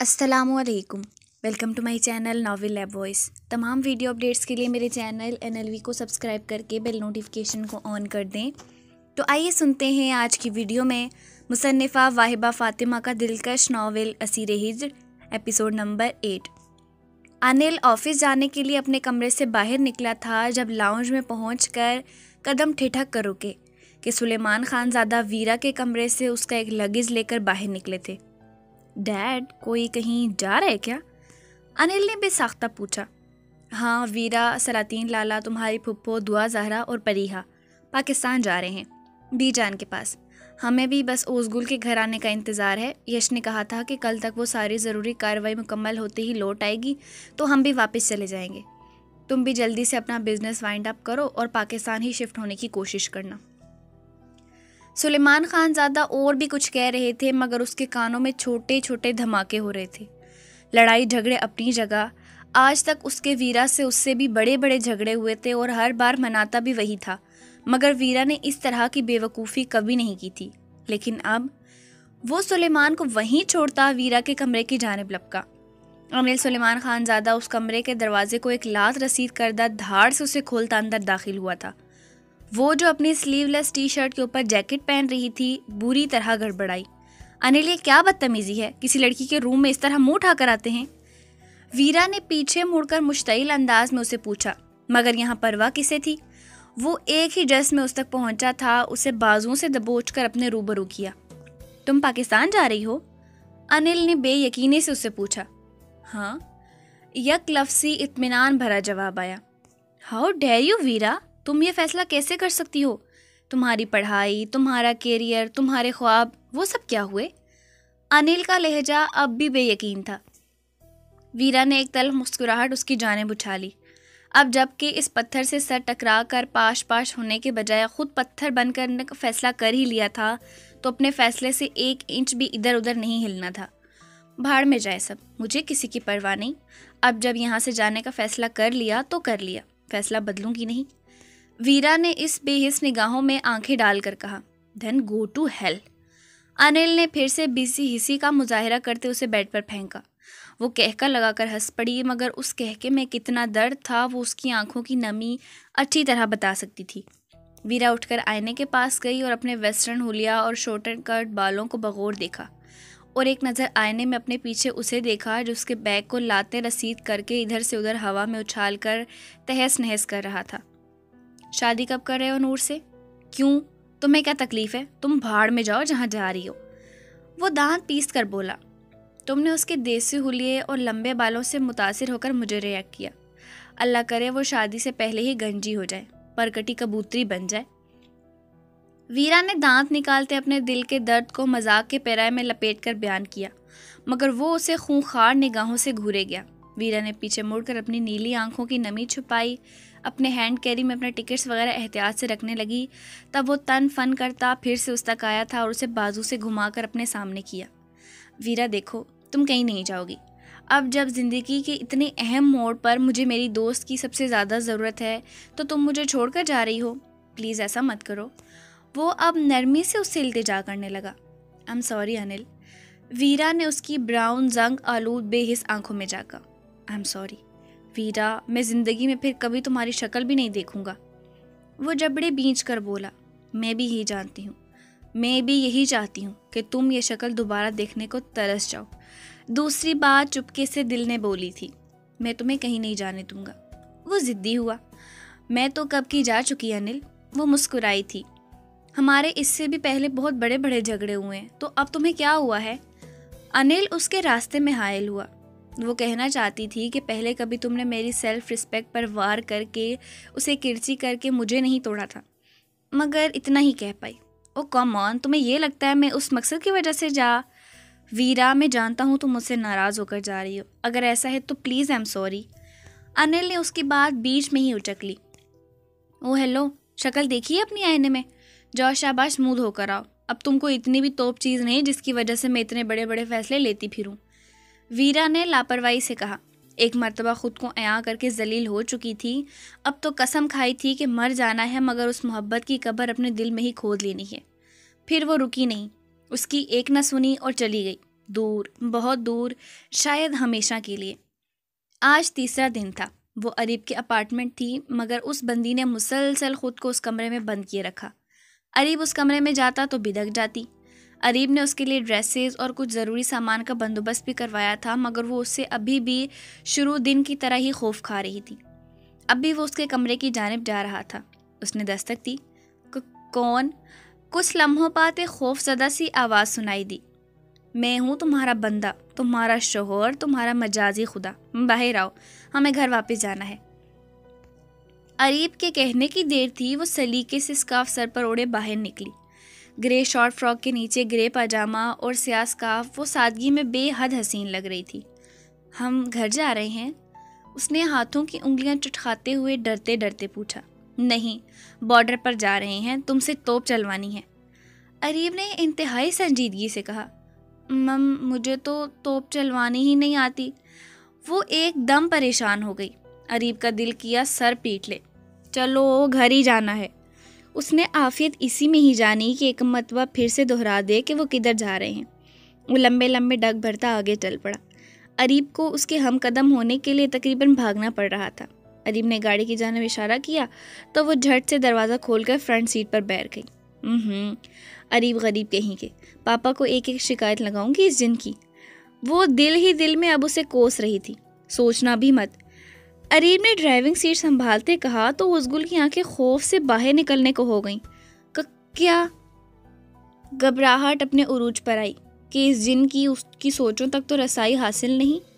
السلام علیکم، welcome to my channel novel lab voice. تمام ویڈیو اپڈیٹس کے لیے میرے چینل NLV کو سبسکرائب کر کے بیل نوٹیفیکیشن کو آن کر دیں۔ تو آئیے سنتے ہیں آج کی ویڈیو میں مصنفہ واہبہ فاطمہ کا دلکش ناول اسیر ہجر، ایپیسوڈ نمبر 8۔ انل آفس جانے کے لیے اپنے کمرے سے باہر نکلا تھا جب لاؤنج میں پہنچ کر قدم ٹھٹک کر رکے کہ سلیمان خان زادہ ویرا کے کمرے سے اس کا ایک لگیج لے کر باہر نکلے تھے۔ ڈیڈ، کوئی کہیں جا رہا ہے کیا؟ انل نے بے ساختہ پوچھا۔ ہاں، ویرا، سلاطین لالا، تمہاری پھپھو دعا زہرا اور پریحا پاکستان جا رہے ہیں بی جان کے پاس۔ ہمیں بھی بس اوزگل کے گھر آنے کا انتظار ہے۔ یش نے کہا تھا کہ کل تک وہ ساری ضروری کارروائی مکمل ہوتے ہی لوٹ آئے گی تو ہم بھی واپس چلے جائیں گے۔ تم بھی جلدی سے اپنا بزنس وائنڈ اپ کرو اور پاکستان ہی شفٹ ہونے کی کوشش کرنا۔ سلیمان خان زادہ اور بھی کچھ کہہ رہے تھے مگر اس کے کانوں میں چھوٹے چھوٹے دھماکے ہو رہے تھے۔ لڑائی جھگڑے اپنی جگہ، آج تک اس کے ویرا سے اس سے بھی بڑے بڑے جھگڑے ہوئے تھے اور ہر بار مناتا بھی وہی تھا، مگر ویرا نے اس طرح کی بے وقوفی کبھی نہیں کی تھی۔ لیکن اب وہ سلیمان کو وہیں چھوڑتا ویرا کے کمرے کی جانب لپکا۔ انل سلیمان خان زادہ اس کمرے کے دروازے کو ایک لات رسید کردہ دھاڑ سے اسے کھولتا اندر داخل ہوا تھا۔ وہ جو اپنی سلیو لیس ٹی شرٹ کے اوپر جیکٹ پہن رہی تھی بری طرح گڑبڑائی۔ انل، یہ کیا بدتمیزی ہے؟ کسی لڑکی کے روم میں اس طرح منہ اٹھا کر آتے ہیں؟ ویرا نے پیچھے مڑ کر مشتعل انداز میں اسے پوچھا، مگر یہاں پرواہ کسے تھی؟ وہ ایک ہی جس میں اس تک پہنچا تھا، اسے بازوؤں سے دبوچ کر اپنے روبرو کیا۔ تم پاکستان جا رہی ہو؟ انل نے بے یقینی سے اس سے پوچھا۔ ہاں، یک لفظی اطمینان بھرا جواب آیا۔ ہاؤ ڈیئر یو ویرا، تم یہ فیصلہ کیسے کر سکتی ہو؟ تمہاری پڑھائی، تمہارا کیریئر، تمہارے خواب، وہ سب کیا ہوئے؟ انل کا لہجہ اب بھی بے یقین تھا۔ ویرا نے ایک تلخ مسکراہٹ اس کی جانب اچھالی۔ اب جب کہ اس پتھر سے سر ٹکرا کر پاش پاش ہونے کے بجائے خود پتھر بن کرنے کا فیصلہ کر ہی لیا تھا تو اپنے فیصلے سے ایک انچ بھی ادھر ادھر نہیں ہلنا تھا۔ بھاڑ میں جائے سب، مجھے کسی کی پرواہ نہیں۔ اب جب یہاں سے جانے کا فیصلہ کر لیا تو کر لیا، فیصلہ بدلوں گی نہیں۔ ویرا نے اس بے حس نگاہوں میں آنکھیں ڈال کر کہا۔ دین گو ٹو ہیل۔ انل نے پھر سے بیسی ہسی کا مظاہرہ کرتے اسے بیڈ پر پھینکا۔ وہ کہکا لگا کر ہنس پڑی، مگر اس کہکے میں کتنا درد تھا وہ اس کی آنکھوں کی نمی اچھی طرح بتا سکتی تھی۔ ویرا اٹھ کر آئینے کے پاس گئی اور اپنے ویسٹرن ہولیا اور شارٹن کٹ بالوں کو بغور دیکھا اور ایک نظر آئینے میں اپنے پیچھے اسے دیکھا جو اس کے بیگ کو لاتے رسید کر کے ادھر سے ادھر ہوا میں اچھال کر تہس نہس کر رہا تھا۔ شادی کب کر رہے ہو نور سے؟ کیوں؟ تمہیں کیا تکلیف ہے؟ تم بھاڑ میں جاؤ جہاں جا رہی ہو۔ وہ دانت پیس کر بولا۔ تم نے اس کے دیسی حلیے اور لمبے بالوں سے متاثر ہو کر مجھے ریئیکٹ کیا۔ اللہ کرے وہ شادی سے پہلے ہی گنجی ہو جائے، پرکٹی کبوتری بن جائے۔ ویرا نے دانت نکالتے اپنے دل کے درد کو مذاق کے پیرائے میں لپیٹ کر بیان کیا، مگر وہ اسے خونخوار نگاہوں سے گھورے گیا۔ ویرا نے پیچھے مڑ کر اپنی نیلی آنکھوں کی نمی چھپائی، اپنے ہینڈ کیری میں اپنے ٹکٹس وغیرہ احتیاط سے رکھنے لگی۔ تب وہ تن فن کرتا پھر سے اس تک آیا تھا اور اسے بازو سے گھما کر اپنے سامنے کیا۔ ویرا دیکھو، تم کہیں نہیں جاؤ گی۔ اب جب زندگی کے اتنے اہم موڑ پر مجھے میری دوست کی سب سے زیادہ ضرورت ہے تو تم مجھے چھوڑ کر جا رہی ہو؟ پلیز ایسا مت کرو۔ وہ اب نرمی سے اس سے التجا کرنے لگا۔ I am sorry Anil. Veera نے اس کی براؤن زنگ آلود بے حس آنکھوں میں جھانکا۔ آئی ایم سوری ویرا، میں زندگی میں پھر کبھی تمہاری شکل بھی نہیں دیکھوں گا۔ وہ جبڑے بینچ کر بولا۔ میں بھی یہی جانتی ہوں، میں بھی یہی چاہتی ہوں کہ تم یہ شکل دوبارہ دیکھنے کو ترس جاؤ۔ دوسری بات چپکے سے دل نے بولی تھی، میں تمہیں کہیں نہیں جانے دوں گا۔ وہ ضدی ہوا۔ میں تو کب کی جا چکی انل۔ وہ مسکرائی تھی۔ ہمارے اس سے بھی پہلے بہت بڑے بڑے جھگڑے ہوئے ہیں، تو اب تمہیں کیا ہوا ہے؟ انل اس کے راستے میں حائل ہوا۔ وہ کہنا چاہتی تھی کہ پہلے کبھی تم نے میری سیلف رسپیکٹ پر وار کر کے اسے کرچی کر کے مجھے نہیں توڑا تھا، مگر اتنا ہی کہہ پائی۔ او کم آن، تمہیں یہ لگتا ہے میں اس مقصد کی وجہ سے ویرا، میں جانتا ہوں تم مجھ سے ناراض ہو کر جا رہی ہو، اگر ایسا ہے تو پلیز آئی ایم سوری۔ انل نے اس کی بات بیچ میں ہی اچک لی۔ او ہیلو، شکل دیکھی ہے اپنی آئینے میں؟ جاؤ شاباش، منہ دھو کر آؤ۔ اب تم کو اتنی بھی توپ چیز نہیں جس کی وجہ سے میں اتنے بڑے بڑے فیصلے لیتی پھروں۔ ویرا نے لاپرواہی سے کہا۔ ایک مرتبہ خود کو عیاں کر کے ذلیل ہو چکی تھی، اب تو قسم کھائی تھی کہ مر جانا ہے مگر اس محبت کی قبر اپنے دل میں ہی کھود لینی ہے۔ پھر وہ رکی نہیں، اس کی ایک نہ سنی اور چلی گئی۔ دور، بہت دور، شاید ہمیشہ کے لیے۔ آج تیسرا دن تھا۔ وہ اریب کے اپارٹمنٹ تھی، مگر اس بندی نے مسلسل خود کو اس کمرے میں بند کیے رکھا۔ اریب اس کمرے میں جاتا تو بدک جاتی۔ اریب نے اس کے لیے ڈریسز اور کچھ ضروری سامان کا بندوبست بھی کروایا تھا، مگر وہ اس سے ابھی بھی شروع دن کی طرح ہی خوف کھا رہی تھی۔ اب بھی وہ اس کے کمرے کی جانب جا رہا تھا۔ اس نے دستک دی۔ کون؟ کچھ لمحوں بعد ایک خوف زدہ سی آواز سنائی دی۔ میں ہوں تمہارا بندہ، تمہارا شوہر، تمہارا مجازی خدا، باہر آؤ، ہمیں گھر واپس جانا ہے۔ اریب کے کہنے کی دیر تھی، وہ سلیقے سے اسکارف سر پر اوڑے باہر نکلی۔ گرے شارٹ فراک کے نیچے گرے پاجامہ اور سیاہ اسکارف وہ سادگی میں بے حد حسین لگ رہی تھی۔ ہم گھر جا رہے ہیں؟ اس نے ہاتھوں کی انگلیاں چٹکھاتے ہوئے ڈرتے ڈرتے پوچھا۔ نہیں، بارڈر پر جا رہے ہیں، تم سے توپ چلوانی ہے۔ اریب نے انتہائی سنجیدگی سے کہا۔ مجھے تو توپ چلوانی ہی نہیں آتی۔ وہ ایک دم پریشان ہو گئی۔ اریب کا دل کیا سر پیٹ لے۔ چلو گھر ہی جانا ہے۔ اس نے عافیت اسی میں ہی جانی کہ ایک مرتبہ پھر سے دہرا دے کہ وہ کدھر جا رہے ہیں۔ وہ لمبے لمبے ڈگ بھرتا آگے چل پڑا۔ اریب کو اس کے ہم قدم ہونے کے لیے تقریباً بھاگنا پڑ رہا تھا۔ اریب نے گاڑی کی جانب اشارہ کیا تو وہ جھٹ سے دروازہ کھول کر فرنٹ سیٹ پر بیٹھ گئی۔ اریب غریب کہیں کے، پاپا کو ایک ایک شکایت لگاؤں گی اس جن کی۔ وہ دل ہی دل میں اب اسے کوس رہی تھی۔ سوچنا بھی مت۔ اریب نے ڈرائیونگ سیٹ سنبھالتے کہا تو ازگل کی آنکھیں خوف سے باہر نکلنے کو ہو گئیں۔ کیا؟ گھبراہٹ اپنے عروج پر آئی کہ اس جن کی اس کی سوچوں تک تو رسائی حاصل نہیں۔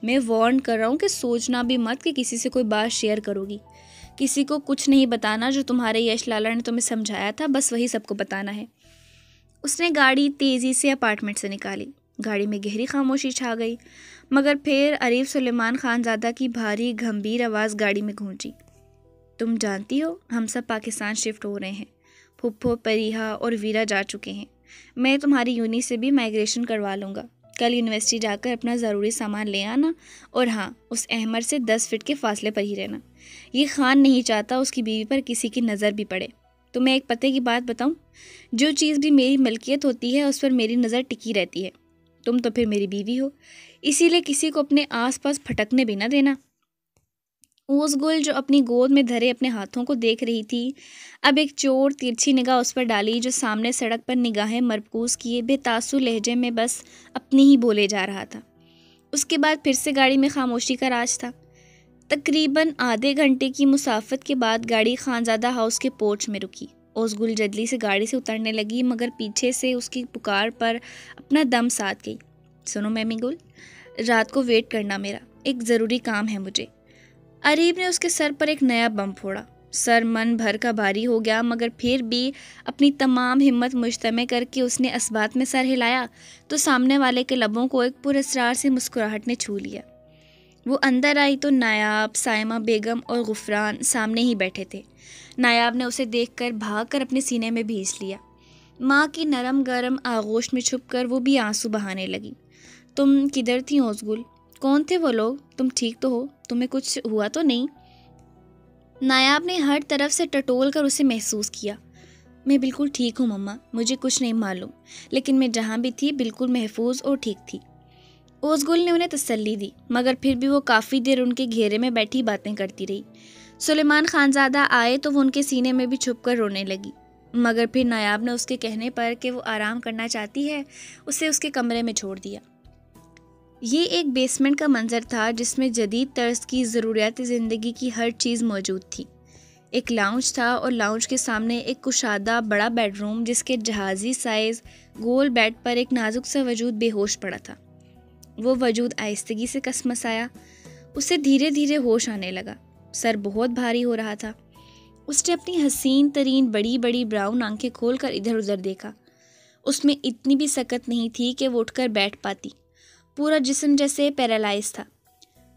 میں وارن کر رہا ہوں کہ سوچنا بھی مت کہ کسی سے کوئی بات شیئر کرو گی۔ کسی کو کچھ نہیں بتانا، جو تمہارے یش لالا نے تمہیں سمجھایا تھا بس وہی سب کو بتانا ہے۔ اس نے گاڑی تیزی سے اپارٹمنٹ سے نکالی۔ گاڑی میں گہری خاموشی چھا گئی، مگر پھر اریب سلیمان خان زادہ کی بھاری گھمبیر آواز گاڑی میں گونجی۔ تم جانتی ہو ہم سب پاکستان شفٹ ہو رہے ہیں۔ پھپھو، پریہا اور ویرا جا چکے ہیں۔ میں تمہاری یونی سے بھی مائیگریشن کروا لوں گا۔ کل یونیورسٹی جا کر اپنا ضروری سامان لے آنا، اور ہاں، اس احمر سے 10 فٹ کے فاصلے پر ہی رہنا۔ یہ خان نہیں چاہتا اس کی بیوی پر کسی کی نظر بھی پڑے۔ تمہیں ایک پتے کی بات بتاؤں، جو چیز بھی میری ملکیت ہوتی ہے اس پر میری نظر ٹکی رہتی ہے۔ تم تو پھر میری بیوی ہو، اسی لیے کسی کو اپنے آس پاس پھٹکنے بھی نہ دینا۔ اوزگل جو اپنی گود میں دھرے اپنے ہاتھوں کو دیکھ رہی تھی، اب ایک چور ترچھی نگاہ اس پر ڈالی جو سامنے سڑک پر نگاہیں مرکوز کیے بے تاثر لہجے میں بس اپنی ہی بولے جا رہا تھا۔ اس کے بعد پھر سے گاڑی میں خاموشی کا راج تھا۔ تقریباً آدھے گھنٹے کی مسافت کے بعد گاڑی خانزادہ ہاؤس کے پورچ میں رکی۔ اوزگل جلدی سے گاڑی سے اترنے لگی، مگر پیچھے سے اس کی پکار پر اپنا دم ساتھ گئی۔ سنو میمی گل، رات کو ویٹ کرنا میرا، ایک ضروری کام ہے مجھے۔ اریب نے اس کے سر پر ایک نیا بم پھوڑا۔ سر من بھر کا بھاری ہو گیا، مگر پھر بھی اپنی تمام ہمت مجتمع کر کے اس نے اثبات میں سر ہلایا تو سامنے والے کے لبوں کو ایک پراسرار سے مسکراہٹ نے چھو لیا۔ وہ اندر آئی تو نایاب، سائمہ بیگم اور غفران سامنے ہی بیٹھے تھے۔ نایاب نے اسے دیکھ کر بھاگ کر اپنے سینے میں بھیج لیا۔ ماں کی نرم گرم آغوش میں چھپ کر وہ بھی آنسو بہانے لگی۔ تم کدھر تھی اوزگل؟ کون تھے وہ لوگ؟ تم ٹھیک تو ہو؟ تمہیں کچھ ہوا تو نہیں؟ نایاب نے ہر طرف سے ٹٹول کر اسے محسوس کیا۔ میں بالکل ٹھیک ہوں مما، مجھے کچھ نہیں معلوم، لیکن میں جہاں بھی تھی بالکل محفوظ اور ٹھیک تھی۔ اوزگل نے انہیں تسلی دی، مگر پھر بھی وہ کافی دیر ان کے گھیرے میں بیٹھی باتیں کرتی رہی۔ سلیمان خانزادہ آئے تو وہ ان کے سینے میں بھی چھپ کر رونے لگی، مگر پھر نایاب نے اس کے کہنے پر کہ وہ آرام کرنا چاہتی ہے اسے اس کے کمرے میں چھوڑ دیا۔ یہ ایک بیسمنٹ کا منظر تھا جس میں جدید طرز کی ضروریات زندگی کی ہر چیز موجود تھی۔ ایک لاؤنج تھا اور لاؤنج کے سامنے ایک کشادہ بڑا بیڈ روم جس کے جہازی سائز گول بیڈ پر ایک نازک سا وجود بے ہوش پڑا تھا۔ وہ وجود آہستگی سے کسمسایا، اسے دھیرے دھیرے ہوش آنے لگا۔ سر بہت بھاری ہو رہا تھا۔ اس نے اپنی حسین ترین بڑی بڑی براؤن آنکھیں کھول کر ادھر ادھر دیکھا۔ اس میں اتنی بھی سکت نہیں تھی کہ وہ اٹھ کر بیٹھ پاتی۔ پورا جسم جیسے پیرالائز تھا۔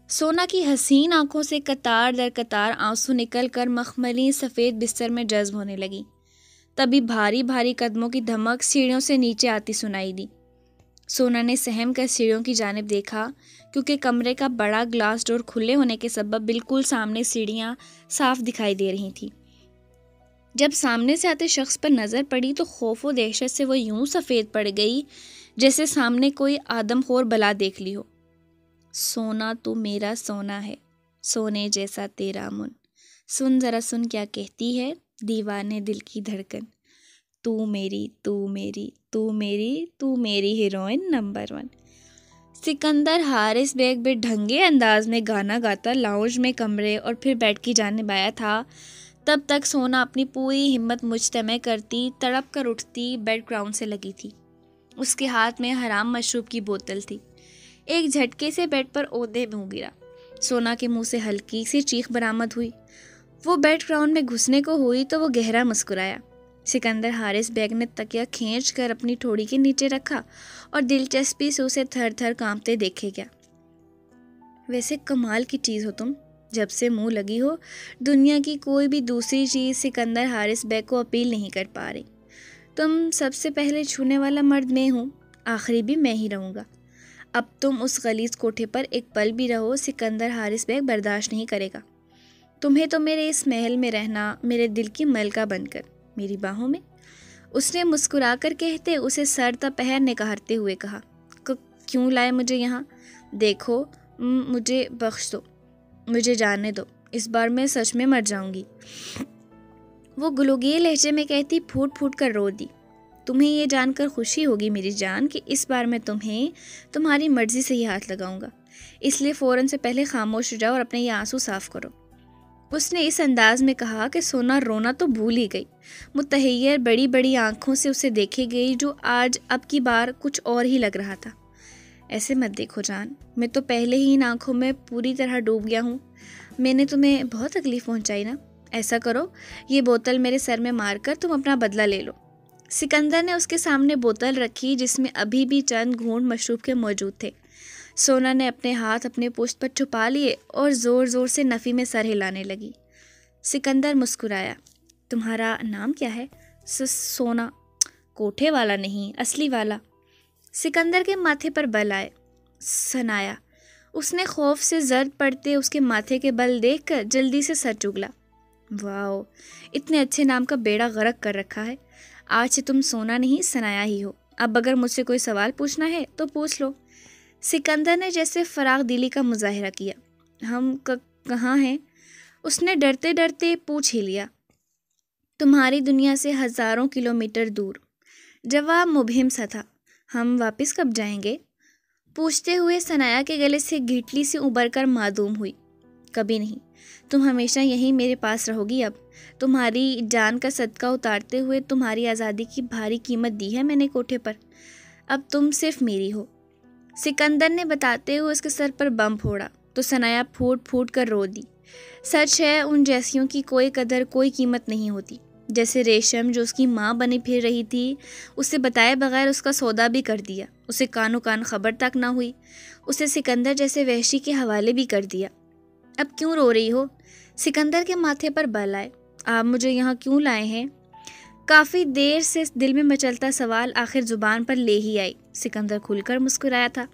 سونا کی حسین آنکھوں سے قطار در قطار آنسو نکل کر مخملی سفید بستر میں جذب ہونے لگی۔ تبھی بھاری بھاری قدموں کی دھمک سیڑھیوں سے نیچے آتی سنائی دی۔ سونا نے سہم کر سیڑھیوں کی جانب دیکھا، کیونکہ کمرے کا بڑا گلاس ڈور کھلے ہونے کے سبب بالکل سامنے سیڑھیاں صاف دکھائی دے رہی تھیں۔ جب سامنے سے آتے شخص پر نظر پڑی تو خوف و دہشت سے وہ یوں سفید پڑ گئی جیسے سامنے کوئی آدم خور بلا دیکھ لی ہو۔ سونا تو میرا سونا ہے، سونے جیسا تیرا من، سن ذرا سن کیا کہتی ہے دیوانے دل کی دھڑکن، تو میری تو میری تو میری تو میری ہیروئن نمبر 1۔ سکندر حارث بیگ بے ڈھنگے انداز میں گانا گاتا لاؤنج میں کمرے اور پھر بیڈ کی جانب آیا تھا، تب تک سونا اپنی پوری ہمت مجتمع کرتی تڑپ کر اٹھتی بیڈ گراؤنڈ سے لگی تھی۔ اس کے ہاتھ میں حرام مشروب کی بوتل تھی۔ ایک جھٹکے سے بیڈ پر اودے منہ گرا۔ سونا کے منہ سے ہلکی سی چیخ برآمد ہوئی۔ وہ بیڈ گراؤنڈ میں گھسنے کو ہوئی تو وہ گہرا مسکرایا۔ سکندر حارث بیگ نے تکیا کھینچ کر اپنی ٹھوڑی کے نیچے رکھا اور دلچسپی سے اسے تھر تھر کانپتے دیکھے گیا۔ ویسے کمال کی چیز ہو تم، جب سے منہ لگی ہو دنیا کی کوئی بھی دوسری چیز سکندر حارث بیگ کو اپیل نہیں کر پا رہی۔ تم سب سے پہلے چھونے والا مرد میں ہوں، آخری بھی میں ہی رہوں گا۔ اب تم اس غلیظ کوٹھے پر ایک پل بھی رہو سکندر حارث بیگ برداشت نہیں کرے گا۔ تمہیں تو میرے اس محل میں رہنا، میرے دل کی ملکہ بن کر میری باہوں میں۔ اس نے مسکرا کر کہتے اسے سر تا پہر نکارتے ہوئے کہا، کیوں لائے مجھے یہاں؟ دیکھو مجھے بخش دو، مجھے جانے دو، اس بار میں سچ میں مر جاؤں گی۔ وہ گلوگے لہجے میں کہتی پھوٹ پھوٹ کر رو دی، تمہیں یہ جان کر خوشی ہوگی میری جان کہ اس بار میں تمہیں تمہاری مرضی سے ہی ہاتھ لگاؤں گا، اس لیے فوراً سے پہلے خاموش ہو جاؤ اور اپنے یہ آنسو صاف کرو۔ اس نے اس انداز میں کہا کہ سونا رونا تو بھول ہی گئی، متحیر بڑی بڑی آنکھوں سے اسے دیکھے گئی جو آج اب کی بار کچھ اور ہی لگ رہا تھا۔ ایسے مت دیکھو جان، میں تو پہلے ہی ان آنکھوں میں پوری طرح ڈوب گیا ہوں، میں نے تمہیں بہت تکلیف پہنچائی نا، ایسا کرو یہ بوتل میرے سر میں مار کر تم اپنا بدلہ لے لو۔ سکندر نے اس کے سامنے بوتل رکھی جس میں ابھی بھی چند گھونٹ مشروب کے موجود تھے۔ سونا نے اپنے ہاتھ اپنے پشت پر چھپا لیے اور زور زور سے نفی میں سر ہلانے لگی۔ سکندر مسکرایا، تمہارا نام کیا ہے؟ سونا، کوٹھے والا نہیں، اصلی والا۔ سکندر کے ماتھے پر بل آئے۔ ثنایا۔ اس نے خوف سے زرد پڑتے اس کے ماتھے کے بل دیکھ کر جلدی سے سر چگلا۔ واؤ، اتنے اچھے نام کا بیڑا غرق کر رکھا ہے، آج سے تم سونا نہیں ثنایا ہی ہو، اب اگر مجھ سے کوئی سوال پوچھنا ہے تو پوچھ لو۔ سکندر نے جیسے فراغ دلی کا مظاہرہ کیا۔ ہم کہاں ہیں؟ اس نے ڈرتے ڈرتے پوچھ ہی لیا۔ تمہاری دنیا سے ہزاروں کلومیٹر دور۔ جواب مبہم سا تھا۔ ہم واپس کب جائیں گے؟ پوچھتے ہوئے ثنایا کے گلے سے گھٹلی سے ابھر کر معدوم ہوئی۔ کبھی نہیں، تم ہمیشہ یہیں میرے پاس رہو گی۔ اب تمہاری جان کا صدقہ اتارتے ہوئے تمہاری آزادی کی بھاری قیمت دی ہے میں نے کوٹھے پر، اب تم صرف میری ہو۔ سکندر نے بتاتے ہوئے اس کے سر پر بم پھوڑا تو ثنایا پھوٹ پھوٹ کر رو دی۔ سچ ہے ان جیسیوں کی کوئی قدر کوئی قیمت نہیں ہوتی، جیسے ریشم جو اس کی ماں بنی پھر رہی تھی، اسے بتائے بغیر اس کا سودا بھی کر دیا، اسے کانوں کان خبر تک نہ ہوئی، اسے سکندر جیسے وحشی کے حوالے بھی کر دیا۔ اب کیوں رو رہی ہو؟ سکندر کے ماتھے پر بل آئے۔ آپ مجھے یہاں کیوں لائے ہیں؟ کافی دیر سے دل میں مچلتا سوال آخر زبان پر لے ہی آئی۔ سکندر کھل کر مسکرایا تھا۔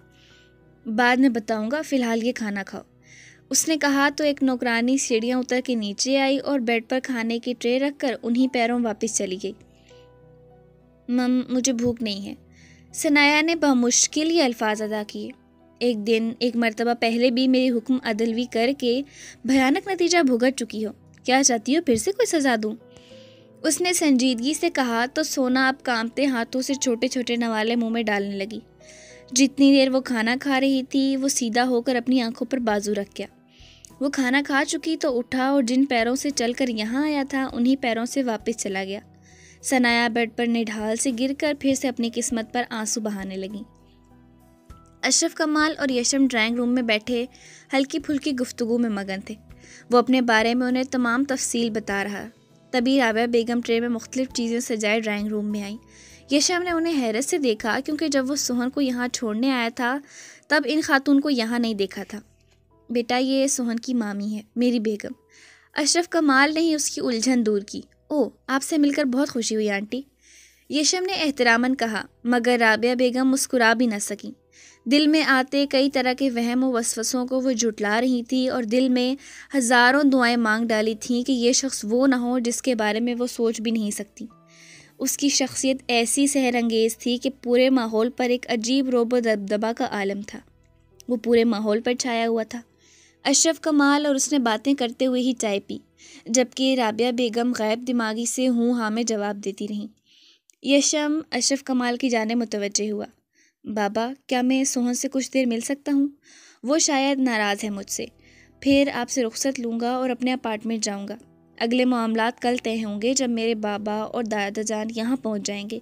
بعد میں بتاؤں گا، فی الحال یہ کھانا کھاؤ، اس نے کہا تو ایک نوکرانی سیڑھیاں اتر کے نیچے آئی اور بیڈ پر کھانے کی ٹرے رکھ کر انہی پیروں واپس چلی گئی۔ مجھے بھوک نہیں ہے، ثنایا نے بمشکل یہ الفاظ ادا کیے۔ ایک مرتبہ پہلے بھی میری حکم عدلوی کر کے بھیانک نتیجہ بھگت چکی ہو، کیا چاہتی ہو پھر سے کوئی سزا دوں؟ اس نے سنجیدگی سے کہا تو سونا اب کانپتے ہاتھوں سے چھوٹے چھوٹے نوالے منہ میں ڈالنے لگی۔ جتنی دیر وہ کھانا کھا رہی تھی وہ سیدھا ہو کر اپنی آنکھوں پر بازو رکھ گیا۔ وہ کھانا کھا چکی تو اٹھا اور جن پیروں سے چل کر یہاں آیا تھا انہی پیروں سے واپس چلا گیا۔ ثنایا بیڈ پر نڈھال سے گر کر پھر سے اپنی قسمت پر آنسو بہانے لگیں۔ اشرف کمال اور یشم ڈرائنگ روم میں بیٹھے ہلکی پھلکی گفتگو میں مگن تھے۔ وہ اپنے بارے میں انہیں تمام تفصیل بتا رہا۔ تبھی رابعہ بیگم ٹرے میں مختلف چیزیں سجائے ڈرائنگ روم میں آئیں۔ یشم نے انہیں حیرت سے دیکھا کیونکہ جب وہ سوہن کو یہاں چھوڑنے آیا تھا تب ان خاتون کو یہاں نہیں دیکھا تھا۔ بیٹا یہ سوہن کی مامی ہے، میری بیگم۔ اشرف کمال نے ہی اس کی الجھن دور کی۔ اوہ، آپ سے مل کر بہت خوشی ہوئی آنٹی، یشم نے احتراماً کہا، مگر رابعہ بیگم مسکرا بھی نہ سکیں۔ دل میں آتے کئی طرح کے وہم و وسوسوں کو وہ جھٹلا رہی تھی اور دل میں ہزاروں دعائیں مانگ ڈالی تھیں کہ یہ شخص وہ نہ ہو جس کے بارے میں وہ سوچ بھی نہیں سکتی۔ اس کی شخصیت ایسی سحر انگیز تھی کہ پورے ماحول پر ایک عجیب رعب و دبدبہ کا عالم تھا۔ وہ پورے ماحول پر چھایا ہوا تھا۔ اشرف کمال اور اس نے باتیں کرتے ہوئے ہی چائے پی، جبکہ رابعہ بیگم غیب دماغی سے ہوں ہاں میں جواب دیتی رہیں۔ یشم اشرف کمال کی جانب متوجہ ہوا۔ بابا، کیا میں سوہن سے کچھ دیر مل سکتا ہوں؟ وہ شاید ناراض ہے مجھ سے۔ پھر آپ سے رخصت لوں گا اور اپنے اپارٹمنٹ جاؤں گا۔ اگلے معاملات کل طے ہوں گے جب میرے بابا اور دادا جان یہاں پہنچ جائیں گے۔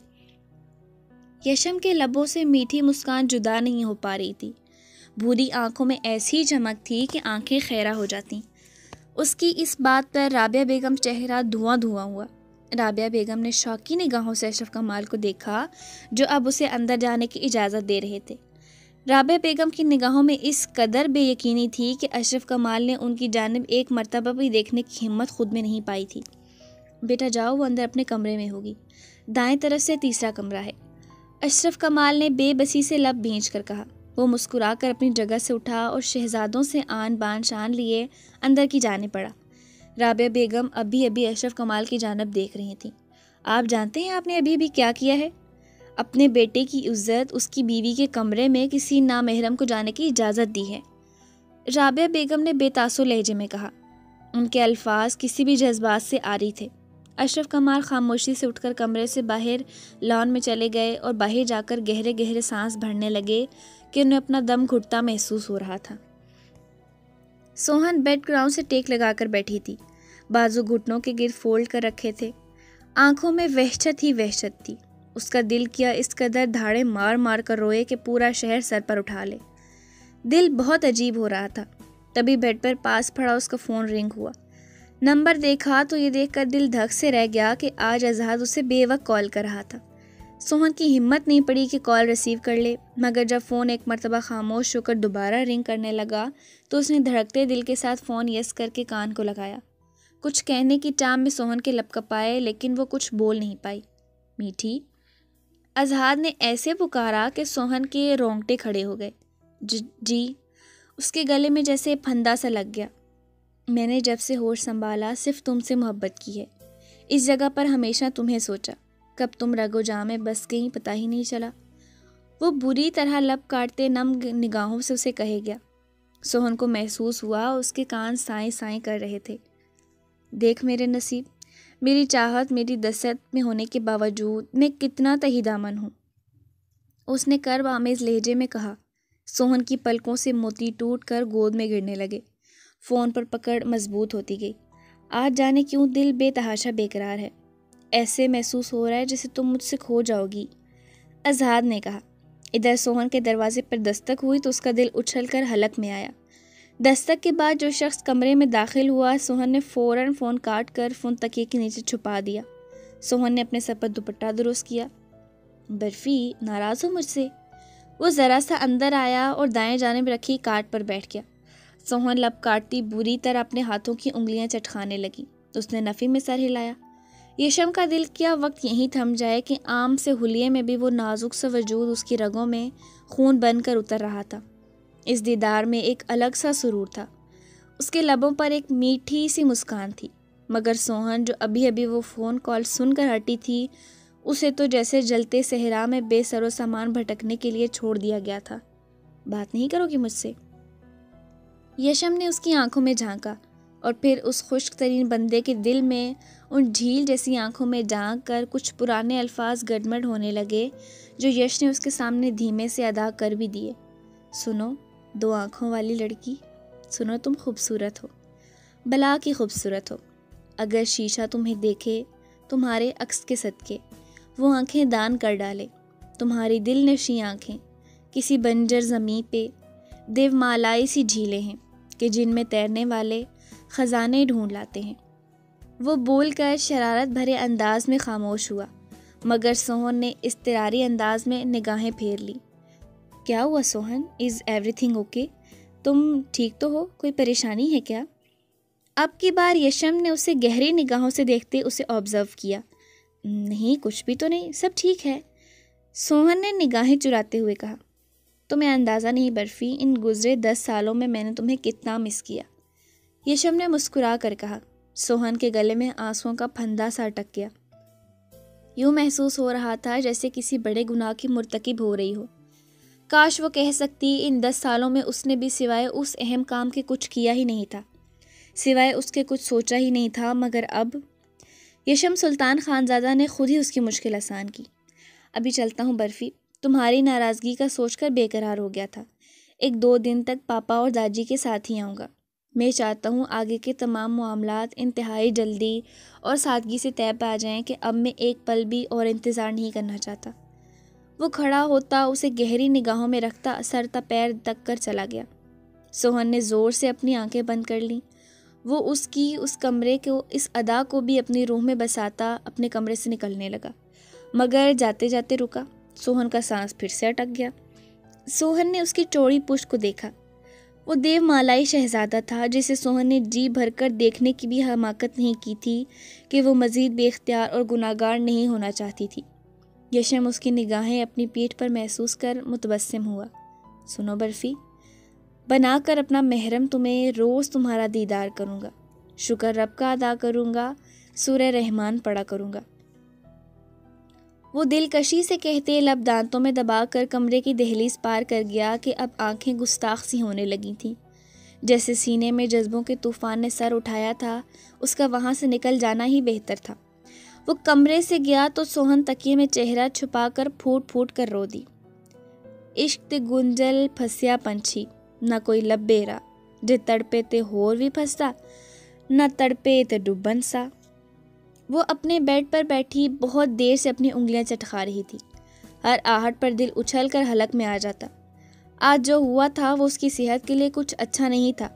یشم کے لبوں سے میٹھی مسکان جدا نہیں ہو پا رہی تھی۔ بھوری آنکھوں میں ایسی چمک تھی کہ آنکھیں خیرہ ہو جاتیں۔ اس کی اس بات پر رابعہ بیگم چہرہ دھواں دھواں ہوا۔ رابعہ بیگم نے شوقی نگاہوں سے اشرف کمال کو دیکھا جو اب اسے اندر جانے کی اجازت دے رہے تھے۔ رابعہ بیگم کی نگاہوں میں اس قدر بے یقینی تھی کہ اشرف کمال نے ان کی جانب ایک مرتبہ بھی دیکھنے کی ہمت خود میں نہیں پائی تھی۔ بیٹا جاؤ، وہ اندر اپنے کمرے میں ہوگی، دائیں طرف سے تیسرا کمرہ ہے، اشرف کمال نے بے بسی سے لب بھینچ کر کہا۔ وہ مسکرا کر اپنی جگہ سے اٹھا اور شہزادوں سے آن بان شان لیے اندر کی جانب پڑا۔ رابعہ بیگم ابھی اشرف کمال کی جانب دیکھ رہی تھیں۔ آپ جانتے ہیں آپ نے ابھی کیا کیا ہے؟ اپنے بیٹے کی عزت اس کی بیوی کے کمرے میں کسی نامحرم کو جانے کی اجازت دی ہے، رابعہ بیگم نے بے تاثر لہجے میں کہا۔ ان کے الفاظ کسی بھی جذبات سے عاری تھے۔ اشرف کمال خاموشی سے اٹھ کر کمرے سے باہر لان میں چلے گئے اور باہر جا کر گہرے گہرے سانس بھرنے لگے کہ انہیں اپنا دم گھٹتا محسوس ہو رہا تھا۔ سوہن بیڈ گراؤنڈ سے ٹیک لگا کر بیٹھی تھی، بازو گھٹنوں کے گرد فولڈ کر رکھے تھے، آنکھوں میں وحشت ہی وحشت تھی۔ اس کا دل کیا اس قدر دھاڑے مار مار کر روئے کہ پورا شہر سر پر اٹھا لے۔ دل بہت عجیب ہو رہا تھا۔ تبھی بیڈ پر پاس پڑا اس کا فون رنگ ہوا۔ نمبر دیکھا تو یہ دیکھ کر دل دھک سے رہ گیا کہ آج آزاد اسے بے وقت کال کر رہا تھا۔ سوہن کی ہمت نہیں پڑی کہ کال ریسیو کر لے، مگر جب فون ایک مرتبہ خاموش ہو کر دوبارہ رنگ کرنے لگا تو اس نے دھڑکتے دل کے ساتھ فون یس کر کے کان کو لگایا۔ کچھ کہنے کی ٹام میں سوہن کے لب کپائے، لیکن وہ کچھ بول نہیں پائی۔ میٹھی، اذہان نے ایسے پکارا کہ سوہن کے رونگٹے کھڑے ہو گئے۔ جی، اس کے گلے میں جیسے پھندا سا لگ گیا۔ میں نے جب سے ہوش سنبھالا صرف تم سے محبت کی ہے، اس جگہ پر ہمیشہ تمہیں سوچا، کب تم رگو جاں میں بس گئی پتہ ہی نہیں چلا۔ وہ بری طرح لب کاٹتے نم نگاہوں سے اسے کہے گیا۔ سوہن کو محسوس ہوا اس کے کان سائیں سائیں کر رہے تھے۔ دیکھ میرے نصیب، میری چاہت میری دست میں ہونے کے باوجود میں کتنا تہی دامن ہوں، اس نے کرب آمیز لہجے میں کہا۔ سوہن کی پلکوں سے موتی ٹوٹ کر گود میں گرنے لگے۔ فون پر پکڑ مضبوط ہوتی گئی۔ آج جانے کیوں دل بے تحاشا بے قرار ہے، ایسے محسوس ہو رہا ہے جیسے تم مجھ سے کھو جاؤ گی، اذہان نے کہا۔ ادھر سوہن کے دروازے پر دستک ہوئی تو اس کا دل اچھل کر حلق میں آیا۔ دستک کے بعد جو شخص کمرے میں داخل ہوا، سوہن نے فوراً فون کاٹ کر فون تکیے کے نیچے چھپا دیا۔ سوہن نے اپنے سر پر دوپٹہ درست کیا۔ برفی، ناراض ہو مجھ سے؟ وہ ذرا سا اندر آیا اور دائیں جانب رکھی کاٹ پر بیٹھ گیا۔ سوہن لب کاٹتی بری طرح اپنے ہاتھوں کی انگلیاں چٹکانے لگی۔ اس نے نفی میں سر ہلایا۔ یشم کا دل کیا وقت یہیں تھم جائے کہ آم سے حلیے میں بھی وہ نازک سا وجود اس کی رگوں میں خون بن کر اتر رہا تھا۔ اس دیدار میں ایک الگ سا سرور تھا۔ اس کے لبوں پر ایک میٹھی سی مسکان تھی، مگر سوہن جو ابھی وہ فون کال سن کر ہٹی تھی، اسے تو جیسے جلتے صحرا میں بے سر و سامان بھٹکنے کے لیے چھوڑ دیا گیا تھا۔ بات نہیں کرو گی مجھ سے؟ یشم نے اس کی آنکھوں میں جھانکا اور پھر اس خشک ترین بندے کے دل میں ان جھیل جیسی آنکھوں میں جھانک کر کچھ پرانے الفاظ گڈمڈ ہونے لگے جو یش نے اس کے سامنے دھیمے سے ادا کر بھی دیے۔ سنو دو آنکھوں والی لڑکی، سنو تم خوبصورت ہو، بلا کی خوبصورت ہو۔ اگر شیشہ تمہیں دیکھے تمہارے عکس کے صدقے، وہ آنکھیں دان کر ڈالے، تمہاری دل نشیں آنکھیں کسی بنجر زمیں پہ دیو مالائی سی جھیلیں ہیں کہ جن میں تیرنے والے خزانے ڈھونڈ لاتے ہیں۔ وہ بول کر شرارت بھرے انداز میں خاموش ہوا، مگر سوہن نے اضطراری انداز میں نگاہیں پھیر لی۔ کیا ہوا Sohan? Is everything okay? تم ٹھیک تو ہو؟ کوئی پریشانی ہے کیا؟ اب کی بار یشم نے اسے گہری نگاہوں سے دیکھتے اسے آبزرو کیا۔ نہیں، کچھ بھی تو نہیں، سب ٹھیک ہے، سوہن نے نگاہیں چراتے ہوئے کہا۔ تمہیں اندازہ نہیں برفی، ان گزرے 10 سالوں میں نے تمہیں کتنا مس کیا، یشم نے مسکرا کر کہا۔ سوہن کے گلے میں آنسوؤں کا پھندا سا اٹک گیا۔ یوں محسوس ہو رہا تھا جیسے کسی بڑے گناہ کی مرتکب ہو رہی ہو۔ کاش وہ کہہ سکتی ان 10 سالوں میں اس نے بھی سوائے اس اہم کام کے کچھ کیا ہی نہیں تھا، سوائے اس کے کچھ سوچا ہی نہیں تھا، مگر اب یشم سلطان خانزادہ نے خود ہی اس کی مشکل آسان کی۔ ابھی چلتا ہوں برفی، تمہاری ناراضگی کا سوچ کر بے قرار ہو گیا تھا۔ 1-2 دن تک پاپا اور داجی کے ساتھ ہی آؤں گا۔ میں چاہتا ہوں آگے کے تمام معاملات انتہائی جلدی اور سادگی سے طے پہ آ جائیں کہ اب میں ایک پل بھی اور انتظار نہیں کرنا چاہتا۔ وہ کھڑا ہوتا، اسے گہری نگاہوں میں رکھتا، سر تا پیر تک کر چلا گیا۔ سوہن نے زور سے اپنی آنکھیں بند کر لیں۔ وہ اس کمرے کو، اس ادا کو بھی اپنی روح میں بساتا اپنے کمرے سے نکلنے لگا، مگر جاتے جاتے رکا۔ سوہن کا سانس پھر سے اٹک گیا۔ سوہن نے اس کی چوڑی پشت کو دیکھا۔ وہ دیو مالائی شہزادہ تھا جسے سوہن نے جی بھر کر دیکھنے کی بھی حماقت نہیں کی تھی کہ وہ مزید بے اختیار اور گناہگار نہیں ہونا چاہتی تھی۔ یشم اس کی نگاہیں اپنی پیٹھ پر محسوس کر متبسم ہوا۔ سنو برفی، بنا کر اپنا محرم تمہیں روز تمہارا دیدار کروں گا، شکر رب کا ادا کروں گا، سورہ رحمان پڑھا کروں گا۔ وہ دلکشی سے کہتے لب دانتوں میں دبا کر کمرے کی دہلیز پار کر گیا کہ اب آنکھیں گستاخ سی ہونے لگی تھیں۔ جیسے سینے میں جذبوں کے طوفان نے سر اٹھایا تھا، اس کا وہاں سے نکل جانا ہی بہتر تھا۔ وہ کمرے سے گیا تو سوہن تکیے میں چہرہ چھپا کر پھوٹ پھوٹ کر رو دی۔ عشق تے گنجل پھسیا پنچھی، نہ کوئی لب بیرا، جے تڑپے تے ہور بھی پھسدا، نہ تڑپے تے ڈبن سا۔ وہ اپنے بیڈ پر بیٹھی بہت دیر سے اپنی انگلیاں چٹکا رہی تھی۔ ہر آہٹ پر دل اچھل کر حلق میں آ جاتا۔ آج جو ہوا تھا وہ اس کی صحت کے لیے کچھ اچھا نہیں تھا۔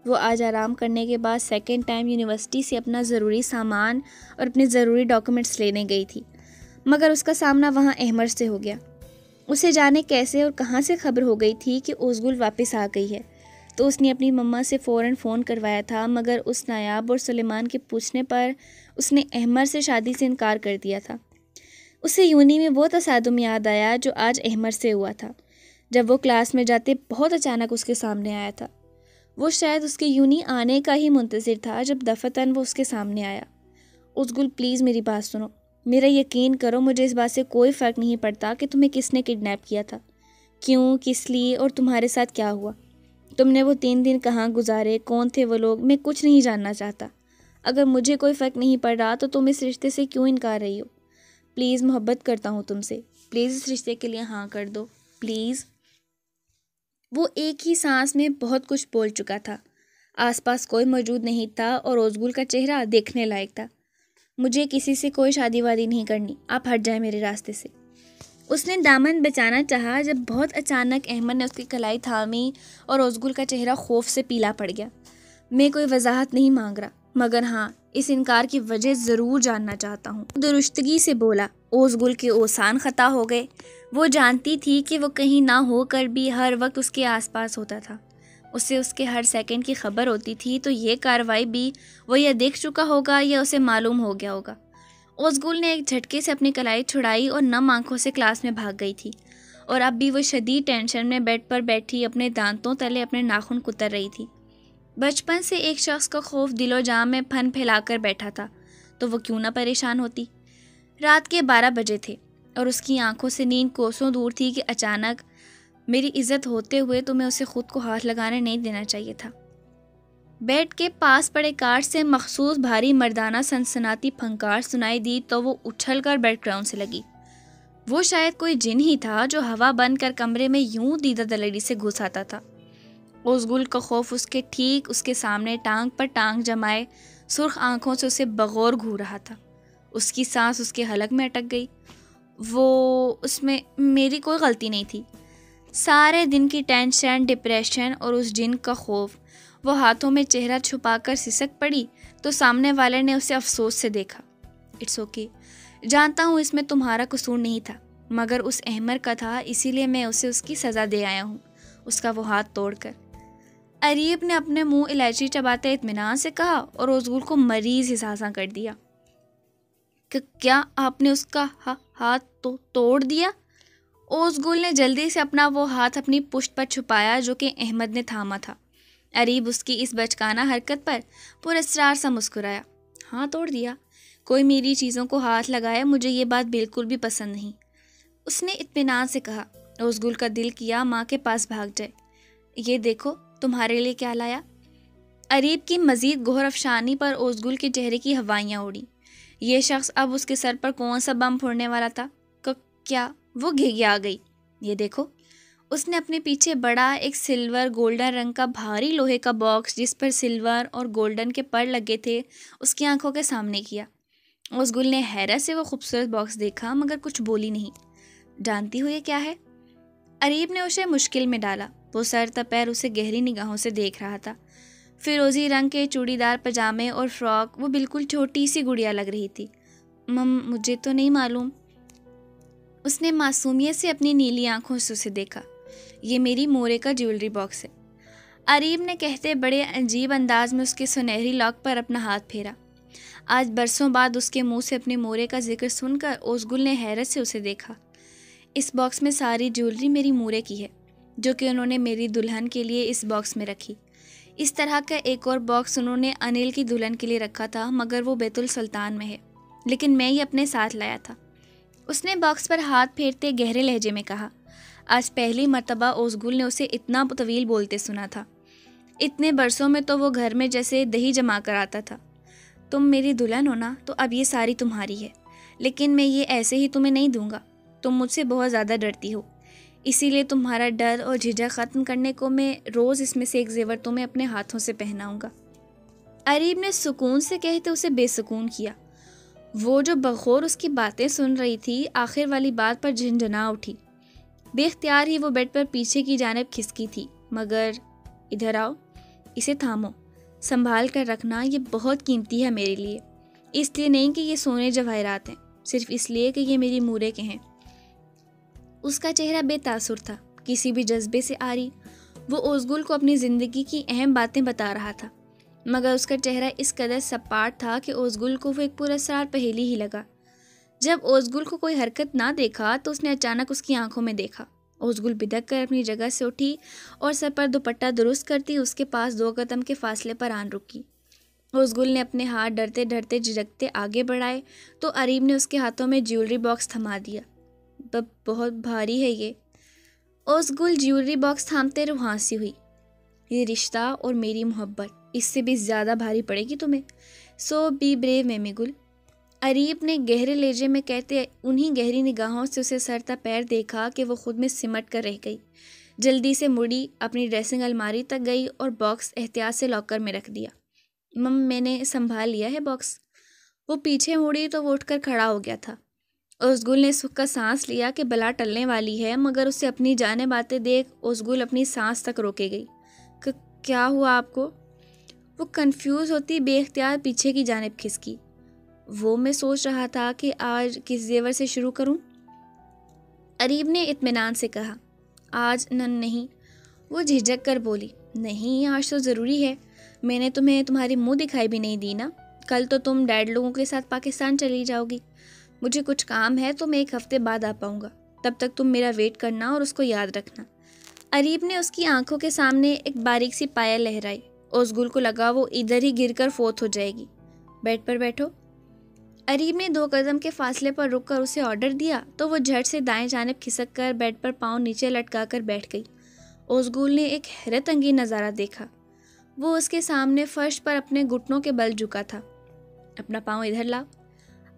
وہ آج آرام کرنے کے بعد سیکنڈ ٹائم یونیورسٹی سے اپنا ضروری سامان اور اپنے ضروری ڈاکومنٹس لینے گئی تھی، مگر اس کا سامنا وہاں احمر سے ہو گیا۔ اسے جانے کیسے اور کہاں سے خبر ہو گئی تھی کہ اوزگل واپس آ گئی ہے، تو اس نے اپنی مما سے فوراً فون کروایا تھا، مگر اس نایاب اور سلیمان کے پوچھنے پر اس نے احمر سے شادی سے انکار کر دیا تھا۔ اسے یونی میں وہ تصادم یاد آیا جو آج احمر سے ہوا تھا، جب وہ کلاس میں جاتے بہت اچانک اس کے سامنے آیا تھا۔ وہ شاید اس کے یونی آنے کا ہی منتظر تھا جب دفتن وہ اس کے سامنے آیا۔ اوزگل پلیز میری بات سنو، میرا یقین کرو، مجھے اس بات سے کوئی فرق نہیں پڑتا کہ تمہیں کس نے کڈنیپ کیا تھا، کیوں، کس لیے اور تمہارے ساتھ کیا ہوا۔ تم نے وہ 3 دن کہاں گزارے، کون تھے وہ لوگ، میں کچھ نہیں جاننا چاہتا۔ اگر مجھے کوئی فرق نہیں پڑ رہا تو تم اس رشتے سے کیوں انکار رہی ہو؟ پلیز محبت کرتا ہوں تم سے، پلیز اس رشتے کے لیے ہاں کر دو، پلیز۔ وہ ایک ہی سانس میں بہت کچھ بول چکا تھا۔ آس پاس کوئی موجود نہیں تھا اور اوزگل کا چہرہ دیکھنے لائق تھا۔ مجھے کسی سے کوئی شادی وادی نہیں کرنی، آپ ہٹ جائیں میرے راستے سے۔ اس نے دامن بچانا چاہا جب بہت اچانک احمد نے اس کی کلائی تھامی اور اوزگل کا چہرہ خوف سے پیلا پڑ گیا۔ میں کوئی وضاحت نہیں مانگ رہا، مگر ہاں اس انکار کی وجہ ضرور جاننا چاہتا ہوں، درستگی سے بولا۔ اوزگل کے اوسان خطا ہو گئے۔ وہ جانتی تھی کہ وہ کہیں نہ ہو کر بھی ہر وقت اس کے آس پاس ہوتا تھا، اسے اس کے ہر سیکنڈ کی خبر ہوتی تھی، تو یہ کارروائی بھی وہ یا دیکھ چکا ہوگا یا اسے معلوم ہو گیا ہوگا۔ اوزگل نے ایک جھٹکے سے اپنی کلائی چھڑائی اور نم آنکھوں سے کلاس میں بھاگ گئی تھی، اور اب بھی وہ شدید ٹینشن میں بیڈ پر بیٹھی اپنے دانتوں تلے اپنے ناخن کتر رہی تھی۔ بچپن سے ایک شخص کا خوف دل و جان میں پھن پھیلا کر بیٹھا تھا، تو وہ کیوں نہ پریشان ہوتی۔ رات کے 12 بجے تھے اور اس کی آنکھوں سے نیند کوسوں دور تھی کہ اچانک، میری عزت ہوتے ہوئے تمہیں اسے خود کو ہاتھ لگانے نہیں دینا چاہیے تھا۔ بیڈ کے پاس پڑے کار سے مخصوص بھاری مردانہ سنسناتی پھنکار سنائی دی تو وہ اچھل کر بیڈ گراؤنڈ سے لگی۔ وہ شاید کوئی جن ہی تھا جو ہوا بند کر کمرے میں یوں دیدہ دلری سے گھس آتا تھا۔ اوزگل کا خوف اس کے ٹھیک اس کے سامنے ٹانگ پر ٹانگ جمائے سرخ آنکھوں سے اسے بغور گھور رہا تھا۔ اس کی سانس اس کے حلق میں اٹک گئی۔ اس میں میری کوئی غلطی نہیں تھی۔ سارے دن کی ٹینشن، ڈپریشن اور اس جن کا خوف، وہ ہاتھوں میں چہرہ چھپا کر سسک پڑی تو سامنے والے نے اسے افسوس سے دیکھا۔ اٹس اوکے، جانتا ہوں اس میں تمہارا قصور نہیں تھا، مگر اس احمر کا تھا، اسی لیے میں اسے اس کی سزا دے آیا ہوں، اس کا وہ ہاتھ توڑ کر۔ اریب نے اپنے منہ الائچی چباتے اطمینان سے کہا اور اوزگل کو مریض حساساں کر دیا۔ کہ کیا آپ نے اس کا ہاتھ تو توڑ دیا؟ اوزگل نے جلدی سے اپنا وہ ہاتھ اپنی پشت پر چھپایا جو کہ احمد نے تھاما تھا۔ اریب اس کی اس بچکانہ حرکت پر پر اسرار سا مسکرایا۔ ہاں توڑ دیا، کوئی میری چیزوں کو ہاتھ لگائے، مجھے یہ بات بالکل بھی پسند نہیں۔ اس نے اطمینان سے کہا۔ اوزگل کا دل کیا ماں کے پاس بھاگ جائے۔ یہ دیکھو تمہارے لیے کیا لایا۔ اریب کی مزید گہر افشانی پر اوزگل کے چہرے کی ہوائیاں اڑی۔ یہ شخص اب اس کے سر پر کون سا بم پھوڑنے والا تھا؟ کیا وہ گھگیا گئی۔ یہ دیکھو۔ اس نے اپنے پیچھے بڑا ایک سلور گولڈن رنگ کا بھاری لوہے کا باکس جس پر سلور اور گولڈن کے پر لگے تھے اس کی آنکھوں کے سامنے کیا۔ اوزگل نے حیرت سے وہ خوبصورت باکس دیکھا مگر کچھ بولی نہیں۔ جانتی ہو یہ کیا ہے؟ اریب نے اسے مشکل میں ڈالا۔ وہ سر تا پیر اسے گہری نگاہوں سے دیکھ رہا تھا۔ فیروزی رنگ کے چوڑی دار پجامے اور فراک، وہ بالکل چھوٹی سی گڑیا لگ رہی تھی۔ مجھے تو نہیں معلوم۔ اس نے معصومیت سے اپنی نیلی آنکھوں سے اسے دیکھا۔ یہ میری مورے کا جیولری باکس ہے، اریب نے کہتے بڑے عجیب انداز میں اس کے سنہری لاک پر اپنا ہاتھ پھیرا۔ آج برسوں بعد اس کے منہ سے اپنے مورے کا ذکر سن کر اوزگل نے حیرت سے اسے دیکھا۔ اس باکس میں ساری جیولری میری مورے کی ہے، جو کہ انہوں نے میری دلہن کے لیے اس باکس میں رکھی۔ اس طرح کا ایک اور باکس انہوں نے انل کی دلہن کے لیے رکھا تھا مگر وہ بیت السلطان میں ہے، لیکن میں یہ اپنے ساتھ لایا تھا۔ اس نے باکس پر ہاتھ پھیرتے گہرے لہجے میں کہا۔ آج پہلی مرتبہ اوزگل نے اسے اتنا طویل بولتے سنا تھا۔ اتنے برسوں میں تو وہ گھر میں جیسے دہی جما کر آتا تھا۔ تم میری دلہن ہو نا، تو اب یہ ساری تمہاری ہے، لیکن میں یہ ایسے ہی تمہیں نہیں دوں گا۔ تم مجھ سے بہت زیادہ ڈرتی ہو، اسی لیے تمہارا ڈر اور جھجک ختم کرنے کو میں روز اس میں سے ایک زیور تمہیں اپنے ہاتھوں سے پہناؤں گا۔ اریب نے سکون سے کہتے اسے بے سکون کیا۔ وہ جو بغور اس کی باتیں سن رہی تھی آخر والی بات پر جھنجھنا اٹھی۔ بے اختیار ہی وہ بیڈ پر پیچھے کی جانب کھسکی تھی۔ مگر ادھر آؤ، اسے تھامو، سنبھال کر رکھنا، یہ بہت قیمتی ہے میرے لیے۔ اس لیے نہیں کہ یہ سونے جواہرات ہیں، صرف اس لیے کہ یہ میری مورے کے ہیں۔ اس کا چہرہ بے تاثر تھا، کسی بھی جذبے سے عاری۔ وہ اوزگل کو اپنی زندگی کی اہم باتیں بتا رہا تھا، مگر اس کا چہرہ اس قدر سپاٹ تھا کہ اوزگل کو وہ ایک پراسرار پہیلی ہی لگا۔ جب اوزگل کو کوئی حرکت نہ دیکھا تو اس نے اچانک اس کی آنکھوں میں دیکھا۔ اوزگل بدک کر اپنی جگہ سے اٹھی اور سر پر دوپٹہ درست کرتی اس کے پاس 2 قدم کے فاصلے پر آن رکی۔ اوزگل نے اپنے ہاتھ ڈرتے ڈرتے جھجکتے آگے بڑھائے تو اریب نے اس کے ہاتھوں میں جیولری باکس تھما دیا۔ بہت بھاری ہے یہ۔ اوزگل جیولری باکس تھامتے روحانسی ہوئی۔ یہ رشتہ اور میری محبت اس سے بھی زیادہ بھاری پڑے گی تمہیں، سو بی بریو میمی گل۔ اریب نے گہرے لہجے میں کہتے انہی گہری نگاہوں سے اسے سر تا پیر دیکھا کہ وہ خود میں سمٹ کر رہ گئی۔ جلدی سے مڑی، اپنی ڈریسنگ الماری تک گئی اور باکس احتیاط سے لاکر میں رکھ دیا۔ میں نے سنبھال لیا ہے باکس۔ وہ پیچھے مڑی تو وہ اٹھ کر کھڑا ہو گیا تھا۔ اوزگل نے سکھ کا سانس لیا کہ بلا ٹلنے والی ہے، مگر اسے اپنی جانب آتے دیکھ اوزگل اپنی سانس تک روکے گئی۔ کیا ہوا آپ کو؟ وہ کنفیوز ہوتی بے اختیار پیچھے کی جانب کھسکی۔ وہ میں سوچ رہا تھا کہ آج کس زیور سے شروع کروں؟ اریب نے اطمینان سے کہا۔ آج نہیں، وہ جھجک کر بولی۔ نہیں، آج تو ضروری ہے، میں نے تمہیں تمہاری منہ دکھائی بھی نہیں دی نا۔ کل تو تم ڈیڈ لوگوں کے ساتھ پاکستان چلی جاؤ گی۔ مجھے کچھ کام ہے تو میں 1 ہفتے بعد آ پاؤں گا، تب تک تم میرا ویٹ کرنا اور اس کو یاد رکھنا۔ اریب نے اس کی آنکھوں کے سامنے ایک باریک سی پائل لہرائی۔ اوزگل کو لگا وہ ادھر ہی گر کر فوت ہو جائے گی۔ بیڈ پر بیٹھو۔ اریب نے 2 قدم کے فاصلے پر رک کر اسے آرڈر دیا تو وہ جھٹ سے دائیں جانب کھسک کر بیڈ پر پاؤں نیچے لٹکا کر بیٹھ گئی۔ اوزگل نے ایک حیرت انگیز نظارہ دیکھا۔ وہ اس کے سامنے فرش پر اپنے گھٹنوں کے بل جھکا تھا۔ اپنا پاؤں ادھر لاؤ،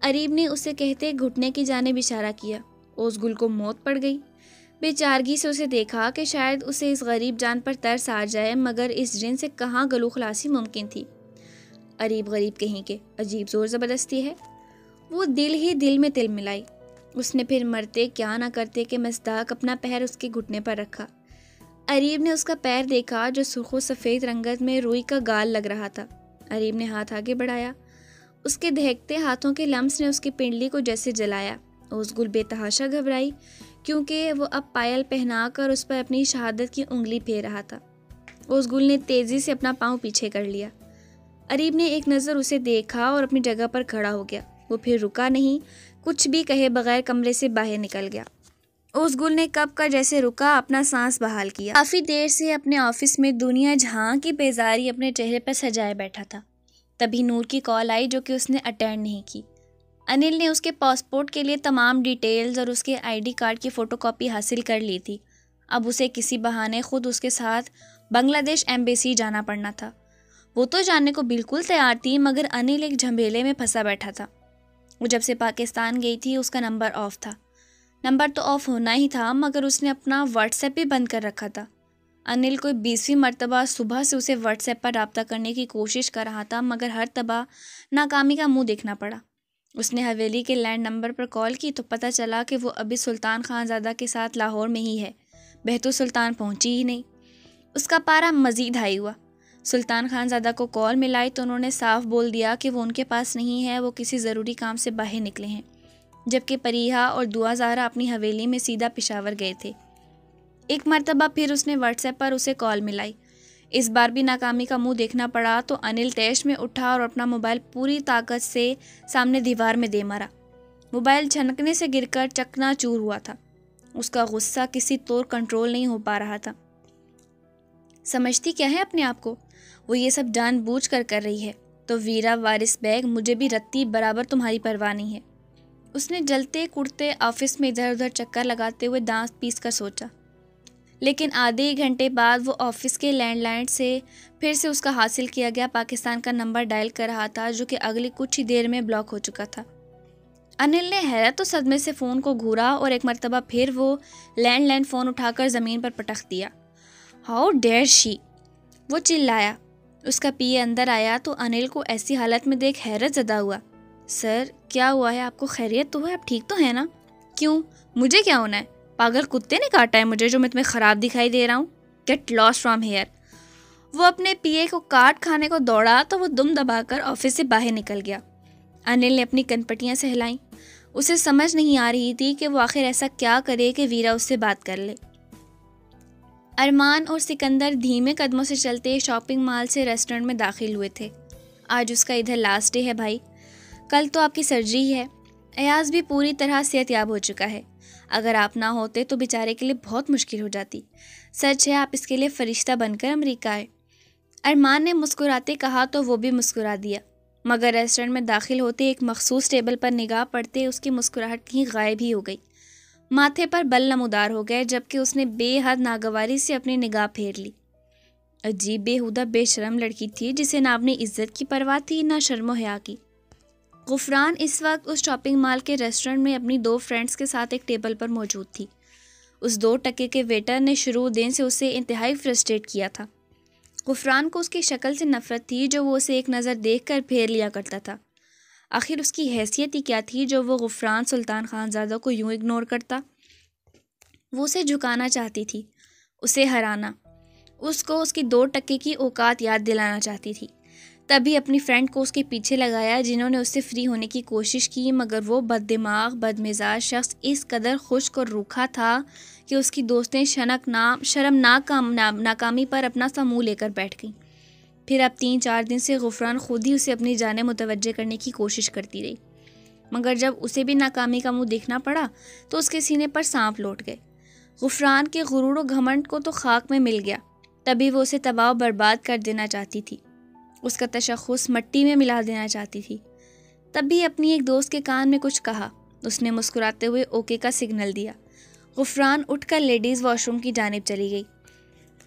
اریب نے اسے کہتے گھٹنے کی جانب اشارہ کیا۔ اوزگل کو موت پڑ گئی۔ بے چارگی سے اسے دیکھا کہ شاید اسے اس غریب جان پر ترس آ جائے، مگر اس جن سے کہاں گلو خلاصی ممکن تھی۔ اریب غریب کہیں کے، عجیب زور زبردستی ہے۔ وہ دل ہی دل میں تل ملائی۔ اس نے پھر مرتے کیا نہ کرتے کہ مصداق اپنا پیر اس کے گھٹنے پر رکھا۔ اریب نے اس کا پیر دیکھا جو سرخ و سفید رنگت میں روئی کا گال لگ رہا تھا۔ اریب نے ہاتھ آگے بڑھایا۔ اس کے دہکتے ہاتھوں کے لمس نے اس کی پنڈلی کو جیسے جلایا۔ اوزگل بے تحاشا گھبرائی کیونکہ وہ اب پائل پہنا کر اس پر اپنی شہادت کی انگلی پھیر رہا تھا۔ اوزگل نے تیزی سے اپنا پاؤں پیچھے کر لیا۔ اریب نے ایک نظر اسے دیکھا اور اپنی جگہ پر کھڑا ہو گیا۔ وہ پھر رکا نہیں، کچھ بھی کہے بغیر کمرے سے باہر نکل گیا۔ اوزگل نے کب کا جیسے رکا اپنا سانس بحال کیا۔ کافی دیر سے اپنے آفس میں دنیا جہاں کی بیزاری اپنے چہرے پر سجائے بیٹھا تھا۔ تبھی نور کی کال آئی جو کہ اس نے اٹینڈ نہیں کی۔ انل نے اس کے پاسپورٹ کے لیے تمام ڈیٹیلز اور اس کے آئی ڈی کارڈ کی فوٹو کاپی حاصل کر لی تھی. اب اسے کسی بہانے خود اس کے ساتھ بنگلہ دیش ایمبیسی جانا پڑنا تھا. وہ تو جانے کو بالکل تیار تھی، مگر انل ایک جھمیلے میں پھنسا بیٹھا تھا. وہ جب سے پاکستان گئی تھی اس کا نمبر آف تھا. نمبر تو آف ہونا ہی تھا، مگر اس نے اپنا واٹس ایپ بھی بند کر رکھا تھا. انل کوئی 20ویں مرتبہ صبح سے اسے واٹس ایپ پر رابطہ کرنے کی کوشش کر رہا تھا، مگر ہر تباہ ناکامی کا منہ دیکھنا پڑا. اس نے حویلی کے لینڈ نمبر پر کال کی تو پتہ چلا کہ وہ ابھی سلطان خان زادہ کے ساتھ لاہور میں ہی ہے. بہتو سلطان پہنچی ہی نہیں. اس کا پارا مزید ہائی ہوا. سلطان خان زادہ کو کال ملائی تو انہوں نے صاف بول دیا کہ وہ ان کے پاس نہیں ہے، وہ کسی ضروری کام سے باہر نکلے ہیں، جبکہ پریحا اور دعا زہرا اپنی حویلی میں سیدھا پشاور گئے تھے. ایک مرتبہ پھر اس نے واٹس ایپ پر اسے کال ملائی. اس بار بھی ناکامی کا منہ دیکھنا پڑا تو انل تیش میں اٹھا اور اپنا موبائل پوری طاقت سے سامنے دیوار میں دے مارا. موبائل جھنکنے سے گر کر چکنا چور ہوا تھا. اس کا غصہ کسی طور کنٹرول نہیں ہو پا رہا تھا. سمجھتی کیا ہے اپنے آپ کو؟ وہ یہ سب جان بوجھ کر رہی ہے تو ویرا وارث بیگ مجھے بھی رتی برابر تمہاری پرواہ نہیں ہے. اس نے جلتے کڑتے آفس میں ادھر ادھر چکر لگاتے ہوئے دانت پیس کر سوچا. لیکن آدھے ہی گھنٹے بعد وہ آفس کے لینڈ لائن سے پھر سے اس کا حاصل کیا گیا پاکستان کا نمبر ڈائل کر رہا تھا، جو کہ اگلی کچھ ہی دیر میں بلاک ہو چکا تھا. انل نے حیرت و صدمے سے فون کو گھورا اور ایک مرتبہ پھر وہ لینڈ لائن فون اٹھا کر زمین پر پٹخ دیا. ہاؤ ڈیئر شی! وہ چلایا. اس کا پی اے اندر آیا تو انل کو ایسی حالت میں دیکھ حیرت زدہ ہوا. سر کیا ہوا ہے؟ آپ کو خیریت تو ہے؟ آپ ٹھیک تو ہیں نا؟ کیوں؟ مجھے کیا ہونا ہے؟ پاگل کتے نے کاٹا ہے مجھے جو میں تمہیں خراب دکھائی دے رہا ہوں؟ Get lost from here. وہ اپنے پی اے کو کاٹ کھانے کو دوڑا تو وہ دم دبا کر آفس سے باہر نکل گیا. انل نے اپنی کن پٹیاں سہلائیں. اسے سمجھ نہیں آ رہی تھی کہ وہ آخر ایسا کیا کرے کہ ویرا اس سے بات کر لے. ارمان اور سکندر دھیمے قدموں سے چلتے شاپنگ مال سے ریسٹورنٹ میں داخل ہوئے تھے. آج اس کا ادھر لاسٹ ڈے ہے بھائی. کل تو آپ کی سرجری ہے. ایاز بھی پوری طرح صحت یاب ہو چکا ہے. اگر آپ نہ ہوتے تو بیچارے کے لیے بہت مشکل ہو جاتی. سچ ہے آپ اس کے لیے فرشتہ بن کر امریکہ آئے. ارمان نے مسکراتے کہا تو وہ بھی مسکرا دیا، مگر ریسٹورنٹ میں داخل ہوتے ایک مخصوص ٹیبل پر نگاہ پڑتے اس کی مسکراہٹ کہیں غائب ہی ہو گئی. ماتھے پر بل نمودار ہو گئے جبکہ اس نے بے حد ناگواری سے اپنی نگاہ پھیر لی. عجیب بےہودہ بے شرم لڑکی تھی جسے نہ اپنی عزت کی پرواہ تھی نہ شرم و حیا کی. غفران اس وقت اس شاپنگ مال کے ریسٹورنٹ میں اپنی 2 فرینڈز کے ساتھ ایک ٹیبل پر موجود تھی. اس 2 ٹکے کے ویٹر نے شروع دن سے اسے انتہائی فرسٹریٹ کیا تھا. غفران کو اس کی شکل سے نفرت تھی جو وہ اسے ایک نظر دیکھ کر پھیر لیا کرتا تھا. آخر اس کی حیثیت ہی کیا تھی جو وہ غفران سلطان خان زادہ کو یوں اگنور کرتا؟ وہ اسے جھکانا چاہتی تھی، اسے ہرانا، اس کو اس کی 2 ٹکے کی اوقات یاد دلانا چاہتی تھی. تبھی اپنی فرینڈ کو اس کے پیچھے لگایا جنہوں نے اس سے فری ہونے کی کوشش کی، مگر وہ بد دماغ بد مزاج شخص اس قدر خشک اور روکھا تھا کہ اس کی دوستیں شرمناک ناکامی پر اپنا سا منہ لے کر بیٹھ گئیں. پھر اب 3-4 دن سے غفران خود ہی اسے اپنی جانب متوجہ کرنے کی کوشش کرتی رہی، مگر جب اسے بھی ناکامی کا منہ دیکھنا پڑا تو اس کے سینے پر سانپ لوٹ گئے. غفران کے غرور و گھمنڈ کو تو خاک میں مل گیا. تبھی وہ اسے تباہ و برباد کر دینا چاہتی تھی، اس کا تشخص مٹی میں ملا دینا چاہتی تھی. تبھی اپنی ایک دوست کے کان میں کچھ کہا. اس نے مسکراتے ہوئے اوکے کا سگنل دیا. غفران اٹھ کر لیڈیز واش روم کی جانب چلی گئی.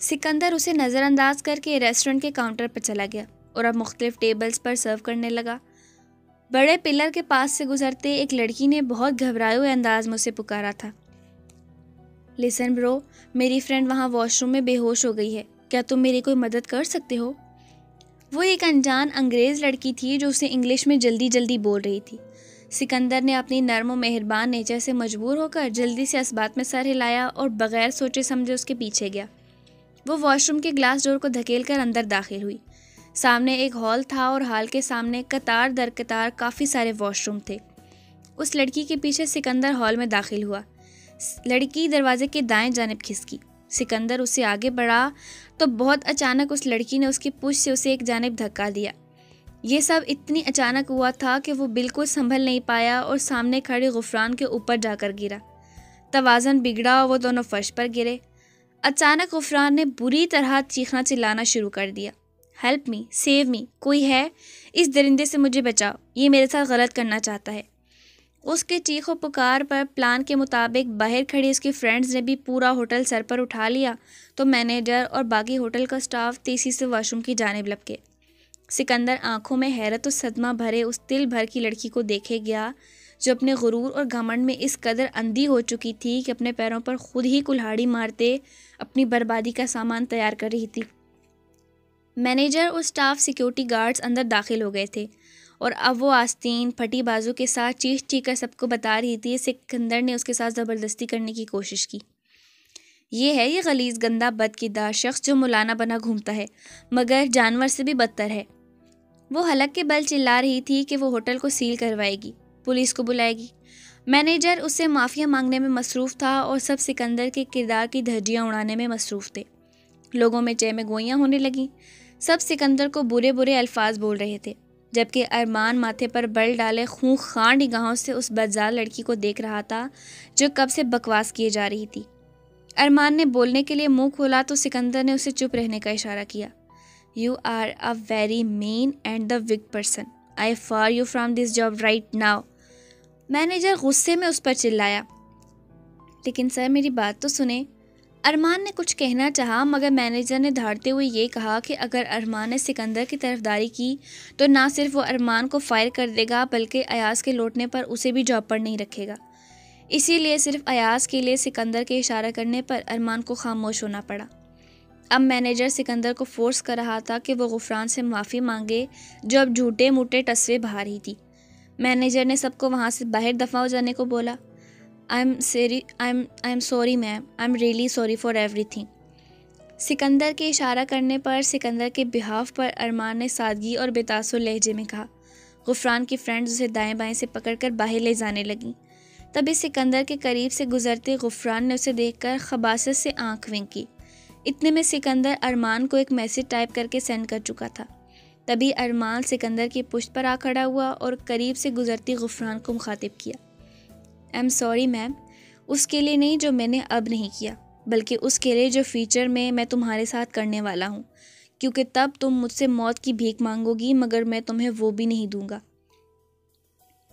سکندر اسے نظر انداز کر کے ریسٹورنٹ کے کاؤنٹر پر چلا گیا اور اب مختلف ٹیبلز پر سرو کرنے لگا. بڑے پلر کے پاس سے گزرتے ایک لڑکی نے بہت گھبرائے ہوئے انداز میں اسے پکارا تھا. لسن برو، میری فرینڈ وہاں واش روم میں بے ہوش ہو گئی ہے، کیا تم میری کوئی مدد کر سکتے ہو؟ وہ ایک انجان انگریز لڑکی تھی جو اسے انگلش میں جلدی جلدی بول رہی تھی. سکندر نے اپنی نرم و مہربان نیچر سے مجبور ہو کر جلدی سے اس بات میں سر ہلایا اور بغیر سوچے سمجھے اس کے پیچھے گیا. وہ واش روم کے گلاس ڈور کو دھکیل کر اندر داخل ہوئی. سامنے ایک ہال تھا اور ہال کے سامنے قطار در قطار کافی سارے واش روم تھے. اس لڑکی کے پیچھے سکندر ہال میں داخل ہوا. لڑکی دروازے کے دائیں جانب کھسکی. سکندر اس سے آگے بڑھا تو بہت اچانک اس لڑکی نے اس کی پشت سے اسے ایک جانب دھکا دیا. یہ سب اتنی اچانک ہوا تھا کہ وہ بالکل سنبھل نہیں پایا اور سامنے کھڑے غفران کے اوپر جا کر گرا. توازن بگڑا اور وہ دونوں فرش پر گرے. اچانک غفران نے بری طرح چیخنا چلانا شروع کر دیا. ہیلپ می، سیو می، کوئی ہے؟ اس درندے سے مجھے بچاؤ، یہ میرے ساتھ غلط کرنا چاہتا ہے. اس کے چیخ و پکار پر پلان کے مطابق باہر کھڑی اس کی فرینڈز نے بھی پورا ہوٹل سر پر اٹھا لیا تو مینیجر اور باقی ہوٹل کا سٹاف تیزی سے واش روم کی جانب لپکے۔ سکندر آنکھوں میں حیرت و صدمہ بھرے اس دل بھر کی لڑکی کو دیکھے گیا جو اپنے غرور اور گھمنڈ میں اس قدر اندھی ہو چکی تھی کہ اپنے پیروں پر خود ہی کلہاڑی مارتے اپنی بربادی کا سامان تیار کر رہی تھی۔ مینیجر اور سٹاف سیکیورٹی گارڈز اندر داخل ہو گئے تھے اور اب وہ آستین پھٹی بازو کے ساتھ چیخ چیخ کر سب کو بتا رہی تھی۔ سکندر نے اس کے ساتھ زبردستی کرنے کی کوشش کی۔ یہ غلیظ گندا بدکردار شخص جو مولانا بنا گھومتا ہے مگر جانور سے بھی بدتر ہے۔ وہ حلق کے بل چلا رہی تھی کہ وہ ہوٹل کو سیل کروائے گی، پولیس کو بلائے گی۔ مینیجر اس سے معافیا مانگنے میں مصروف تھا اور سب سکندر کے کردار کی دھجیاں اڑانے میں مصروف تھے۔ لوگوں میں چہ میں گوئیاں ہونے لگیں، سب سکندر کو برے برے الفاظ بول رہے تھے، جبکہ ارمان ماتھے پر بل ڈالے خونخوار نگاہوں سے اس بدزاد لڑکی کو دیکھ رہا تھا جو کب سے بکواس کیے جا رہی تھی۔ ارمان نے بولنے کے لیے منہ کھولا تو سکندر نے اسے چپ رہنے کا اشارہ کیا۔ You are a very mean and the weak person. I fire you from this job right now. Manager غصے میں اس پر چلایا۔ لیکن سر میری بات تو سنیں۔ ارمان نے کچھ کہنا چاہا مگر مینیجر نے دھاڑتے ہوئے یہ کہا کہ اگر ارمان نے سکندر کی طرفداری کی تو نہ صرف وہ ارمان کو فائر کر دے گا بلکہ ایاز کے لوٹنے پر اسے بھی جاب پر نہیں رکھے گا۔ اسی لیے صرف ایاز کے لیے سکندر کے اشارہ کرنے پر ارمان کو خاموش ہونا پڑا۔ اب مینیجر سکندر کو فورس کر رہا تھا کہ وہ غفران سے معافی مانگے جو اب جھوٹے موٹے ٹسوے بہا رہی تھی۔ مینیجر نے سب کو وہاں سے باہر دفعہ ہو جانے کو بولا۔ I'm sorry ma'am. I'm really sorry for everything. Sikandar کے اشارہ کرنے پر سکندر کے بہاف پر ارمان نے سادگی اور بے تاثر لہجے میں کہا۔ غفران کی فرینڈز اسے دائیں بائیں سے پکڑ کر باہر لے جانے لگیں۔ تبھی سکندر کے قریب سے گزرتے غفران نے اسے دیکھ کر خباثت سے آنکھ ونکی۔ اتنے میں سکندر ارمان کو ایک میسج ٹائپ کر کے سینڈ کر چکا تھا۔ تبھی ارمان سکندر کی پشت پر آ کھڑا ہوا اور قریب سے گزرتی غفران کو مخاطب کیا۔ I'm sorry میم، اس کے لیے نہیں جو میں نے اب نہیں کیا، بلکہ اس کے لیے جو فیوچر میں تمہارے ساتھ کرنے والا ہوں، کیونکہ تب تم مجھ سے موت کی بھیک مانگو گی مگر میں تمہیں وہ بھی نہیں دوں گا۔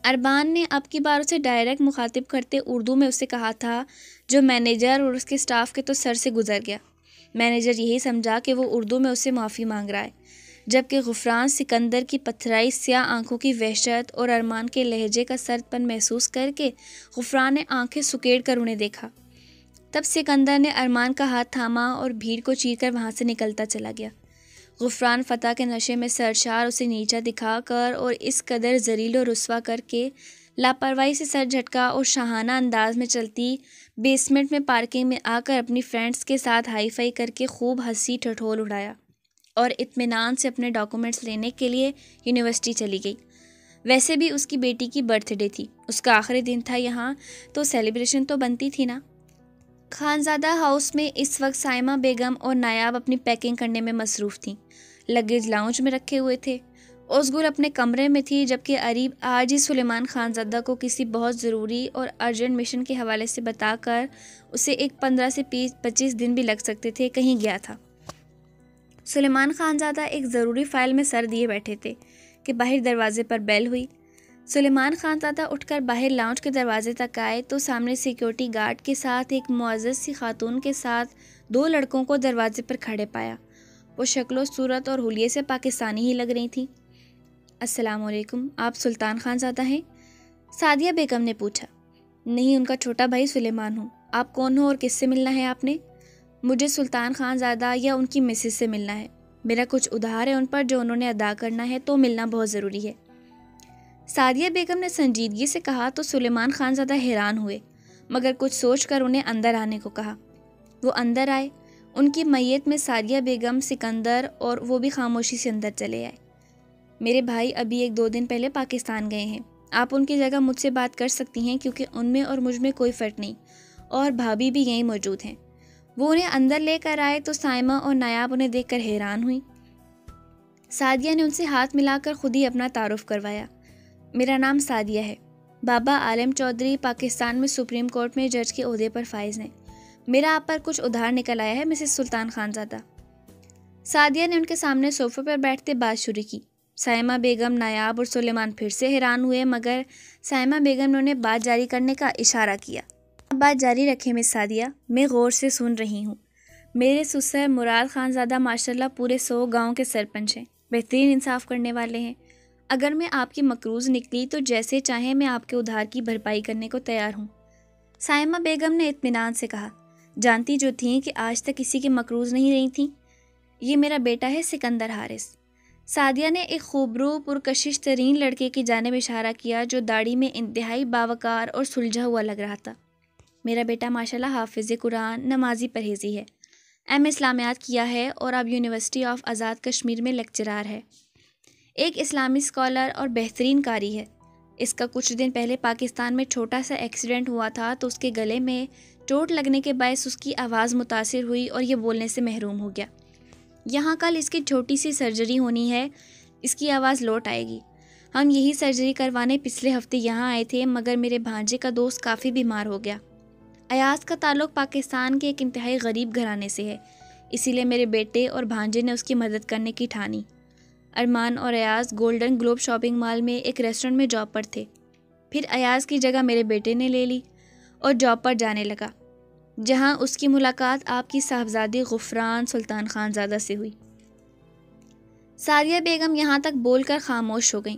اربان نے اب کی بار اسے ڈائریکٹ مخاطب کرتے اردو میں اسے کہا تھا جو مینیجر اور اس کے سٹاف کے تو سر سے گزر گیا۔ مینیجر یہی سمجھا کہ وہ اردو میں اسے معافی مانگ رہا ہے، جبکہ غفران سکندر کی پتھرائی سیاہ آنکھوں کی وحشت اور ارمان کے لہجے کا سرد پن محسوس کر کے غفران نے آنکھیں سکیڑ کر انہیں دیکھا۔ تب سکندر نے ارمان کا ہاتھ تھاما اور بھیڑ کو چیر کر وہاں سے نکلتا چلا گیا۔ غفران فتح کے نشے میں سرشار اسے نیچا دکھا کر اور اس قدر ذلیل و رسوا کر کے لاپرواہی سے سر جھٹکا اور شاہانہ انداز میں چلتی بیسمنٹ میں پارکنگ میں آ کر اپنی فرینڈز کے ساتھ ہائی فائی کر کے خوب ہنسی ٹھٹھول اڑایا اور اطمینان سے اپنے ڈاکومنٹس لینے کے لیے یونیورسٹی چلی گئی۔ ویسے بھی اس کی بیٹی کی برتھ ڈے تھی، اس کا آخری دن تھا یہاں، تو سیلیبریشن تو بنتی تھی نا۔ خانزادہ ہاؤس میں اس وقت سائمہ بیگم اور نایاب اپنی پیکنگ کرنے میں مصروف تھیں۔ لگیج لاؤنج میں رکھے ہوئے تھے۔ ازگل اپنے کمرے میں تھی، جبکہ اریب آج ہی سلیمان خانزادہ کو کسی بہت ضروری اور ارجنٹ مشن کے حوالے سے بتا کر اسے ایک 15 سے 25 دن بھی لگ سکتے تھے کہیں گیا تھا۔ سلیمان خانزادہ ایک ضروری فائل میں سر دیے بیٹھے تھے کہ باہر دروازے پر بیل ہوئی۔ سلیمان خانزادہ اٹھ کر باہر لاؤنج کے دروازے تک آئے تو سامنے سیکیورٹی گارڈ کے ساتھ ایک معزز سی خاتون کے ساتھ 2 لڑکوں کو دروازے پر کھڑے پایا۔ وہ شکل و صورت اور حلیے سے پاکستانی ہی لگ رہی تھیں۔ السلام علیکم، آپ سلطان خانزادہ ہیں؟ سعدیہ بیگم نے پوچھا۔ نہیں، ان کا چھوٹا بھائی سلیمان ہوں۔ آپ کون ہو اور کس سے ملنا ہے آپ نے؟ مجھے سلطان خانزادہ یا ان کی مسز سے ملنا ہے۔ میرا کچھ ادھار ہے ان پر جو انہوں نے ادا کرنا ہے، تو ملنا بہت ضروری ہے۔ سعدیہ بیگم نے سنجیدگی سے کہا تو سلیمان خانزادہ حیران ہوئے مگر کچھ سوچ کر انہیں اندر آنے کو کہا۔ وہ اندر آئے۔ ان کی میت میں سعدیہ بیگم، سکندر اور وہ بھی خاموشی سے اندر چلے آئے۔ میرے بھائی ابھی 1-2 دن پہلے پاکستان گئے ہیں، آپ ان کی جگہ مجھ سے بات کر سکتی ہیں کیونکہ ان میں اور مجھ میں کوئی فرق نہیں، اور بھابھی بھی یہیں موجود ہیں۔ وہ انہیں اندر لے کر آئے تو سائمہ اور نایاب انہیں دیکھ کر حیران ہوئی۔ سعدیہ نے ان سے ہاتھ ملا کر خود ہی اپنا تعارف کروایا۔ میرا نام سعدیہ ہے، بابا عالم چودھری پاکستان میں سپریم کورٹ میں جج کے عہدے پر فائز ہیں۔ میرا آپ پر کچھ ادھار نکل آیا ہے مسز سلطان خانزادہ۔ سعدیہ نے ان کے سامنے صوفے پر بیٹھتے بات شروع کی۔ سائمہ بیگم، نایاب اور سلیمان پھر سے حیران ہوئے، مگر سائمہ بیگم نے انہیں بات جاری کرنے کا اشارہ کیا۔ آپ بات جاری رکھیں مس سعدیہ، میں غور سے سن رہی ہوں۔ میرے سسر مراد خان زادہ ماشاءاللہ پورے 100 گاؤں کے سرپنچ ہیں، بہترین انصاف کرنے والے ہیں۔ اگر میں آپ کی مقروض نکلی تو جیسے چاہیں میں آپ کے ادھار کی بھرپائی کرنے کو تیار ہوں۔ سائمہ بیگم نے اطمینان سے کہا، جانتی جو تھیں کہ آج تک کسی کے مقروض نہیں رہی تھیں۔ یہ میرا بیٹا ہے سکندر حارث۔ سعدیہ نے ایک خوبرو پرکشش ترین لڑکے کی جانب اشارہ کیا جو داڑھی میں انتہائی باوقار اور سلجھا ہوا لگ رہا تھا۔ میرا بیٹا ماشاءاللہ حافظ قرآن، نمازی پرہیزی ہے، ایم اسلامیات کیا ہے اور اب یونیورسٹی آف آزاد کشمیر میں لیکچرار ہے۔ ایک اسلامی اسکالر اور بہترین قاری ہے۔ اس کا کچھ دن پہلے پاکستان میں چھوٹا سا ایکسیڈنٹ ہوا تھا تو اس کے گلے میں چوٹ لگنے کے باعث اس کی آواز متاثر ہوئی اور یہ بولنے سے محروم ہو گیا۔ یہاں کل اس کی چھوٹی سی سرجری ہونی ہے، اس کی آواز لوٹ آئے گی۔ ہم یہی سرجری کروانے پچھلے ہفتے یہاں آئے تھے، مگر میرے بھانجے کا دوست کافی بیمار ہو گیا۔ ایاز کا تعلق پاکستان کے ایک انتہائی غریب گھرانے سے ہے، اسی لیے میرے بیٹے اور بھانجے نے اس کی مدد کرنے کی ٹھانی۔ ارمان اور Ayaz golden Globe shopping mall میں ایک ریسٹورنٹ میں جاب پر تھے۔ پھر ایاز کی جگہ میرے بیٹے نے لے لی اور جاب پر جانے لگا، جہاں اس کی ملاقات آپ کی صاحبزادی غفران سلطان خان زادہ سے ہوئی۔ سعدیہ بیگم یہاں تک بول کر خاموش ہو گئیں۔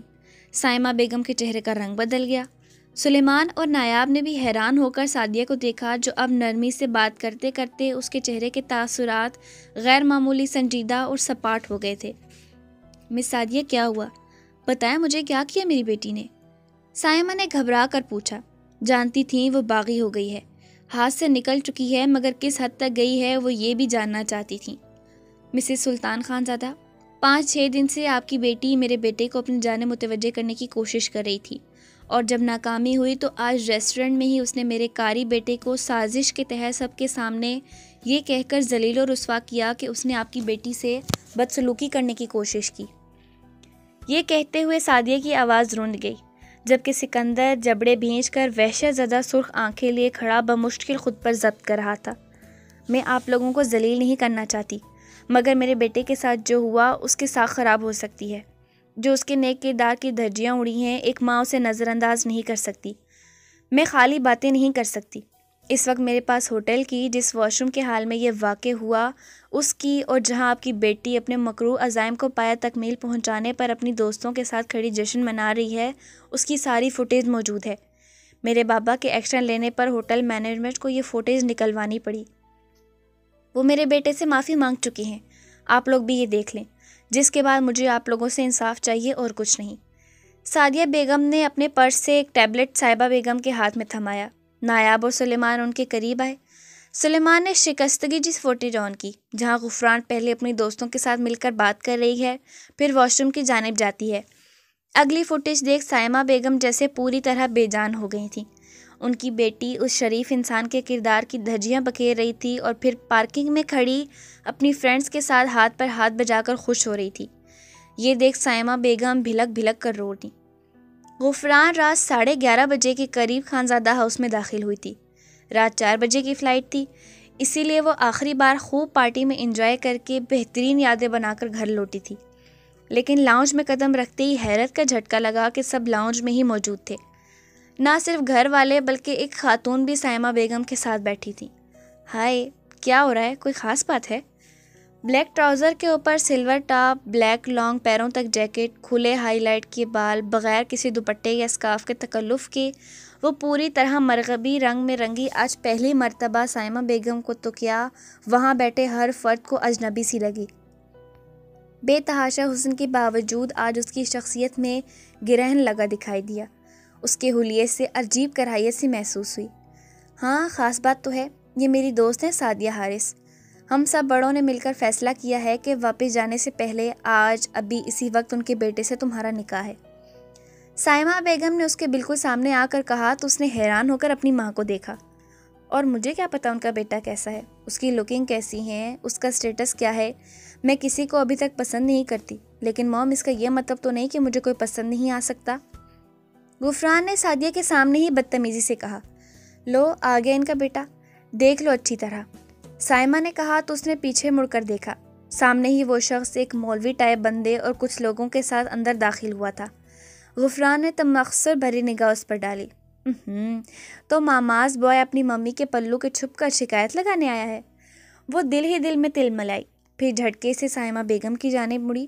سائمہ بیگم کے چہرے کا رنگ بدل گیا۔ سلیمان اور نایاب نے بھی حیران ہو کر سعدیہ کو دیکھا جو اب نرمی سے بات کرتے کرتے اس کے چہرے کے تاثرات غیر معمولی سنجیدہ اور سپاٹ ہو گئے تھے۔ مس سعدیہ کیا ہوا؟ بتائیں مجھے، کیا کیا میری بیٹی نے؟ سائمہ نے گھبرا کر پوچھا۔ جانتی تھیں وہ باغی ہو گئی ہے، ہاتھ سے نکل چکی ہے، مگر کس حد تک گئی ہے وہ یہ بھی جاننا چاہتی تھیں۔ مسز سلطان خان زادہ، 5-6 دن سے آپ کی بیٹی میرے بیٹے کو اپنی جانب متوجہ کرنے کی کوشش کر رہی تھی، اور جب ناکامی ہوئی تو آج ریسٹورنٹ میں ہی اس نے میرے قاری بیٹے کو سازش کے تحت سب کے سامنے یہ کہہ کر ذلیل و رسوا کیا کہ اس نے آپ کی بیٹی سے بدسلوکی کرنے کی کوشش کی۔ یہ کہتے ہوئے سعدیہ کی آواز رند گئی، جبکہ سکندر جبڑے بھینچ کر وحشت زدہ سرخ آنکھیں لیے کھڑا بمشکل خود پر ضبط کر رہا تھا۔ میں آپ لوگوں کو ذلیل نہیں کرنا چاہتی، مگر میرے بیٹے کے ساتھ جو ہوا اس کی ساکھ خراب ہو سکتی ہے۔ جو اس کے نیک کردار کی دھجیاں اڑی ہیں، ایک ماں اسے نظر انداز نہیں کر سکتی۔ میں خالی باتیں نہیں کر سکتی۔ اس وقت میرے پاس ہوٹل کی جس واش روم کے حال میں یہ واقع ہوا اس کی، اور جہاں آپ کی بیٹی اپنے مکروہ عزائم کو پایہ تکمیل پہنچانے پر اپنی دوستوں کے ساتھ کھڑی جشن منا رہی ہے، اس کی ساری فوٹیج موجود ہے۔ میرے بابا کے ایکشن لینے پر ہوٹل مینجمنٹ کو یہ فوٹیج نکلوانی پڑی۔ وہ میرے بیٹے سے معافی مانگ چکی ہیں، آپ لوگ بھی یہ دیکھ لیں، جس کے بعد مجھے آپ لوگوں سے انصاف چاہیے اور کچھ نہیں۔ سعدیہ بیگم نے اپنے پرس سے ایک ٹیبلٹ صاحبہ بیگم کے ہاتھ میں تھمایا۔ نایاب اور سلیمان ان کے قریب آئے۔ سلیمان نے شکستگی جس فوٹیج آن کی، جہاں غفران پہلے اپنی دوستوں کے ساتھ مل کر بات کر رہی ہے، پھر واش روم کی جانب جاتی ہے۔ اگلی فوٹیج دیکھ سائمہ بیگم جیسے پوری طرح بے جان ہو گئی تھیں۔ ان کی بیٹی اس شریف انسان کے کردار کی دھجیاں بکھیر رہی تھی اور پھر پارکنگ میں کھڑی اپنی فرینڈز کے ساتھ ہاتھ پر ہاتھ بجا کر خوش ہو رہی تھی۔ یہ دیکھ سائمہ بیگم بھلک بھلک کر رو دی۔ غفران رات 11:30 بجے کے قریب خانزادہ ہاؤس میں داخل ہوئی تھی۔ رات 4 بجے کی فلائٹ تھی، اسی لیے وہ آخری بار خوب پارٹی میں انجوائے کر کے بہترین یادیں بنا کر گھر لوٹی تھی۔ لیکن لاؤنج میں قدم رکھتے ہی حیرت کا جھٹکا لگا کہ سب لاؤنج میں ہی موجود تھے۔ نہ صرف گھر والے بلکہ ایک خاتون بھی سائمہ بیگم کے ساتھ بیٹھی تھی۔ ہائے، کیا ہو رہا ہے؟ کوئی خاص بات ہے؟ بلیک ٹراؤزر کے اوپر سلور ٹاپ، بلیک لانگ پیروں تک جیکٹ، کھلے ہائی لائٹ کے بال، بغیر کسی دوپٹے یا اسکارف کے تکلف کے وہ پوری طرح مرغبی رنگ میں رنگی آج پہلی مرتبہ سائمہ بیگم کو تو کیا وہاں بیٹھے ہر فرد کو اجنبی سی لگی۔ بے تحاشا حسن کے باوجود آج اس کی شخصیت میں گرہن لگا دکھائی دیا۔ اس کے حلیے سے عجیب کراہیت سی محسوس ہوئی۔ ہاں، خاص بات تو ہے، یہ میری دوست ہے سعدیہ حارث۔ ہم سب بڑوں نے مل کر فیصلہ کیا ہے کہ واپس جانے سے پہلے آج ابھی اسی وقت ان کے بیٹے سے تمہارا نکاح ہے۔ سائمہ بیگم نے اس کے بالکل سامنے آ کر کہا تو اس نے حیران ہو کر اپنی ماں کو دیکھا۔ اور مجھے کیا پتا ان کا بیٹا کیسا ہے، اس کی لکنگ کیسی ہے، اس کا سٹیٹس کیا ہے۔ میں کسی کو ابھی تک پسند نہیں کرتی، لیکن موم اس کا یہ مطلب تو نہیں کہ مجھے کوئی پسند نہیں آ سکتا۔ غفران نے سعدیہ کے سامنے ہی بدتمیزی سے کہا۔ لو، آ گیا ان کا بیٹا، دیکھ لو اچھی طرح۔ سائمہ نے کہا تو اس نے پیچھے مڑ کر دیکھا۔ سامنے ہی وہ شخص ایک مولوی ٹائپ بندے اور کچھ لوگوں کے ساتھ اندر داخل ہوا تھا۔ غفران نے تمسخر بھری نگاہ اس پر ڈالی۔ تو ماماز بوائے اپنی ممی کے پلو کے چھپ کر شکایت لگانے آیا ہے۔ وہ دل ہی دل میں تل ملائی، پھر جھٹکے سے سائمہ بیگم کی جانب مڑی۔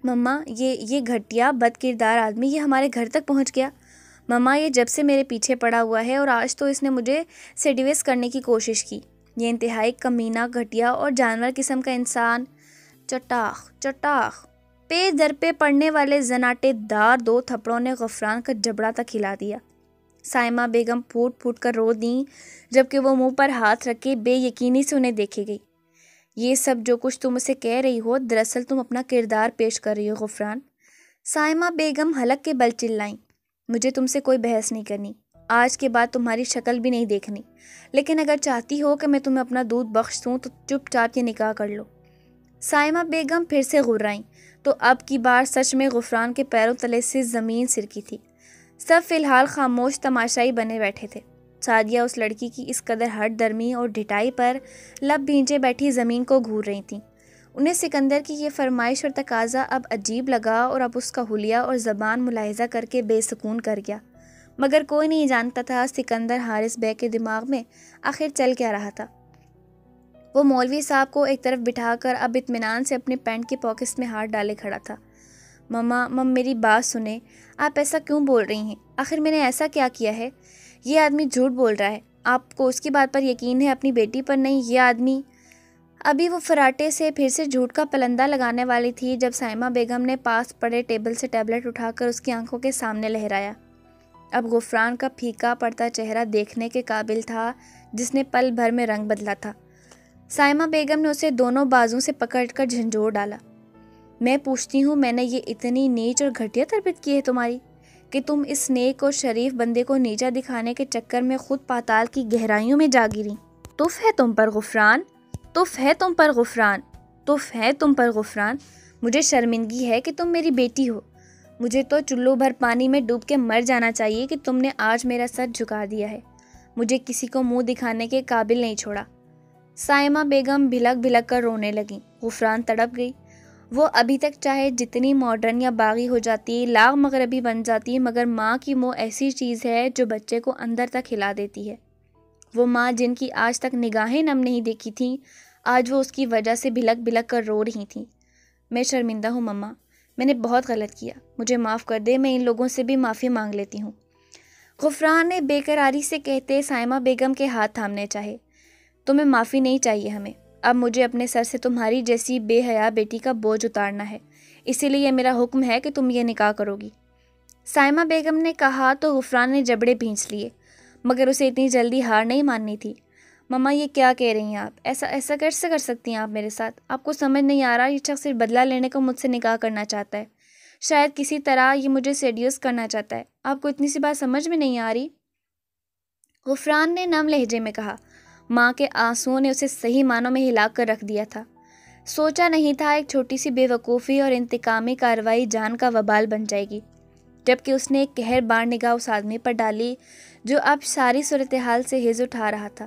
مما، یہ گھٹیا بد کردار آدمی یہ ہمارے گھر تک پہنچ گیا۔ مما، یہ جب سے میرے پیچھے پڑا ہوا ہے اور آج تو اس نے مجھے سیڈیوس کرنے کی کوشش کی۔ یہ انتہائی کمینہ، گھٹیا اور جانور قسم کا انسان۔ چٹاخ پے در پہ پڑنے والے زناٹے دار 2 تھپڑوں نے غفران کا جبڑا تک ہلا دیا۔ سائمہ بیگم پھوٹ پھوٹ کر رو دیں، جبکہ وہ منہ پر ہاتھ رکھ کے بے یقینی سے انہیں دیکھے گئی۔ یہ سب جو کچھ تم اسے کہہ رہی ہو، دراصل تم اپنا کردار پیش کر رہی ہو غفران۔ سائمہ بیگم حلق کے بل چلائیں۔ مجھے تم سے کوئی بحث نہیں کرنی، آج کے بعد تمہاری شکل بھی نہیں دیکھنی، لیکن اگر چاہتی ہو کہ میں تمہیں اپنا دودھ بخش دوں تو چپ چاپ یہ نکاح کر لو۔ سائمہ بیگم پھر سے غرائیں تو اب کی بار سچ میں غفران کے پیروں تلے سے زمین سرکی تھی۔ سب فی الحال خاموش تماشائی بنے بیٹھے تھے۔ سعدیہ اس لڑکی کی اس قدر ہٹ درمی اور ڈھٹائی پر لب بھینچے بیٹھی زمین کو گھور رہی تھیں۔ انہیں سکندر کی یہ فرمائش اور تقاضا اب عجیب لگا اور اب اس کا حلیہ اور زبان ملاحظہ کر کے بے سکون کر گیا، مگر کوئی نہیں جانتا تھا سکندر حارث بے کے دماغ میں آخر چل کیا رہا تھا۔ وہ مولوی صاحب کو ایک طرف بٹھا کر اب اطمینان سے اپنے پینٹ کے پاکٹس میں ہاتھ ڈالے کھڑا تھا۔ مم میری بات سنیں، آپ ایسا کیوں بول رہی ہیں؟ آخر میں نے ایسا کیا کیا ہے؟ یہ آدمی جھوٹ بول رہا ہے، آپ کو اس کی بات پر یقین ہے، اپنی بیٹی پر نہیں؟ یہ آدمی… ابھی وہ فراٹے سے پھر سے جھوٹ کا پلندہ لگانے والی تھی جب سائمہ بیگم نے پاس پڑے ٹیبل سے ٹیبلٹ اٹھا کر اس کی آنکھوں کے سامنے لہرایا۔ اب غفران کا پھیکا پڑتا چہرہ دیکھنے کے قابل تھا، جس نے پل بھر میں رنگ بدلا تھا۔ سائمہ بیگم نے اسے دونوں بازوں سے پکڑ کر جھنجھوڑ ڈالا۔ میں پوچھتی ہوں، میں نے یہ اتنی نیچ اور گھٹیا تربیت کی ہے تمہاری کہ تم اس نیک اور شریف بندے کو نیچا دکھانے کے چکر میں خود پاتال کی گہرائیوں میں جا گری؟ تف ہے تم پر غفران، تف ہے تم پر غفران، تف ہے تم پر غفران۔ مجھے شرمندگی ہے کہ تم میری بیٹی ہو۔ مجھے تو چلو بھر پانی میں ڈوب کے مر جانا چاہیے کہ تم نے آج میرا سر جھکا دیا ہے، مجھے کسی کو منہ دکھانے کے قابل نہیں چھوڑا۔ سائمہ بیگم بھلک بھلک کر رونے لگیں۔ غفران تڑپ گئی۔ وہ ابھی تک چاہے جتنی ماڈرن یا باغی ہو جاتی، لاغ مغربی بن جاتی، مگر ماں کی منہ ایسی چیز ہے جو بچے کو اندر تک ہلا دیتی ہے۔ وہ ماں جن کی آج تک نگاہیں نم نہیں دیکھی تھیں، آج وہ اس کی وجہ سے بھلک بھلک کر رو رہی تھیں۔ میں شرمندہ ہوں مما، میں نے بہت غلط کیا، مجھے معاف کر دے، میں ان لوگوں سے بھی معافی مانگ لیتی ہوں۔ غفران نے بے قراری سے کہتے سائمہ بیگم کے ہاتھ تھامنے چاہے۔ تمہیں معافی نہیں چاہیے ہمیں، اب مجھے اپنے سر سے تمہاری جیسی بے حیا بیٹی کا بوجھ اتارنا ہے، اسی لیے یہ میرا حکم ہے کہ تم یہ نکاح کرو گی۔ سائمہ بیگم نے کہا تو غفران نے جبڑے بھینچ لیے، مگر اسے اتنی جلدی ہار نہیں ماننی تھی۔ مما یہ کیا کہہ رہی ہیں آپ؟ ایسا کیسے کر سکتی ہیں آپ میرے ساتھ؟ آپ کو سمجھ نہیں آ رہا، یہ شخص صرف بدلہ لینے کو مجھ سے نکاح کرنا چاہتا ہے، شاید کسی طرح یہ مجھے سیڈیوس کرنا چاہتا ہے، آپ کو اتنی سی بات سمجھ میں نہیں آ رہی؟ غفران نے نم لہجے میں کہا۔ ماں کے آنسوؤں نے اسے صحیح معنوں میں ہلا کر رکھ دیا تھا۔ سوچا نہیں تھا ایک چھوٹی سی بے وقوفی اور انتقامی کارروائی جان کا وبال بن جائے گی، جبکہ اس نے ایک قہر بار نگاہ اس آدمی پر ڈالی جو اب ساری صورتحال سے ہز اٹھا رہا تھا۔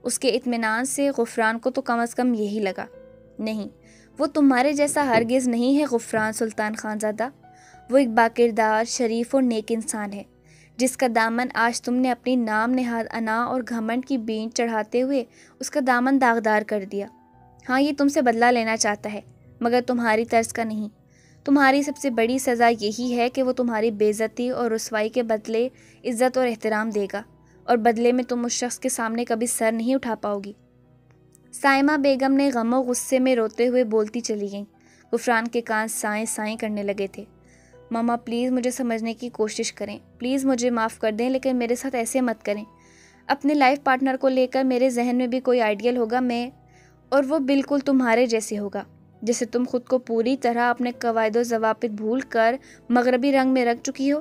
اس کے اطمینان سے غفران کو تو کم از کم یہی لگا، نہیں وہ تمہارے جیسا ہرگز نہیں ہے غفران سلطان خان زادہ، وہ ایک باکردار، شریف اور نیک انسان ہے، جس کا دامن آج تم نے اپنی نام نہاد انا اور گھمنڈ کی بینچ چڑھاتے ہوئے اس کا دامن داغدار کر دیا۔ ہاں یہ تم سے بدلہ لینا چاہتا ہے، مگر تمہاری طرز کا نہیں۔ تمہاری سب سے بڑی سزا یہی ہے کہ وہ تمہاری بے عزتی اور رسوائی کے بدلے عزت اور احترام دے گا، اور بدلے میں تم اس شخص کے سامنے کبھی سر نہیں اٹھا پاؤ گی۔ سائمہ بیگم نے غم و غصے میں روتے ہوئے بولتی چلی گئیں۔ غفران کے کان سائیں سائیں کرنے لگے تھے۔ ماما پلیز مجھے سمجھنے کی کوشش کریں، پلیز مجھے معاف کر دیں، لیکن میرے ساتھ ایسے مت کریں۔ اپنے لائف پارٹنر کو لے کر میرے ذہن میں بھی کوئی آئیڈیل ہوگا، اور وہ بالکل تمہارے جیسے ہوگا، جیسے تم خود کو پوری طرح اپنے قواعد و ضوابط بھول کر مغربی رنگ میں رکھ چکی ہو۔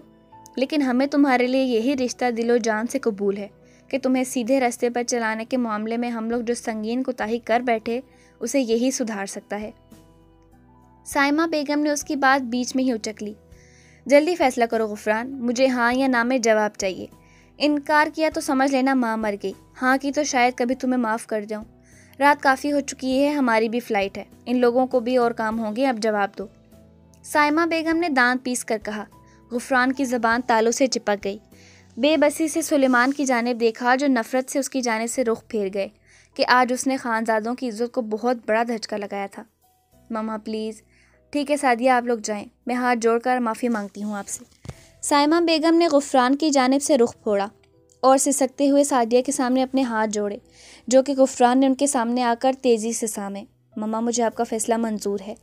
لیکن ہمیں تمہارے لیے یہی رشتہ دل و جان سے قبول ہے کہ تمہیں سیدھے راستے پر چلانے کے معاملے میں ہم لوگ جو سنگین کوتاہی کر بیٹھے اسے یہی سدھار سکتا ہے۔ سائمہ بیگم نے اس کی بات بیچ میں ہی اچک لی۔ جلدی فیصلہ کرو غفران، مجھے ہاں یا نہ میں جواب چاہیے۔ انکار کیا تو سمجھ لینا ماں مر گئی، ہاں کی تو شاید کبھی تمہیں معاف کر جاؤں، رات کافی ہو چکی ہے، ہماری بھی فلائٹ ہے، ان لوگوں کو بھی اور کام ہوں گے، اب جواب دو۔ سائمہ بیگم نے دانت پیس کر کہا۔ غفران کی زبان تالوں سے چپک گئی۔ بے بسی سے سلیمان کی جانب دیکھا جو نفرت سے اس کی جانب سے رخ پھیر گئے کہ آج اس نے خانزادوں کی عزت کو بہت بڑا دھچکا لگایا تھا۔ ماما پلیز۔ ٹھیک ہے سعدیہ، آپ لوگ جائیں، میں ہاتھ جوڑ کر معافی مانگتی ہوں آپ سے۔ سائمہ بیگم نے غفران کی جانب سے رخ پھوڑا اور سسکتے ہوئے سعدیہ کے سامنے اپنے ہاتھ جوڑے، جو کہ غفران نے ان کے سامنے آ کر تیزی سے سامے۔ ماما مجھے آپ کا فیصلہ منظور ہے،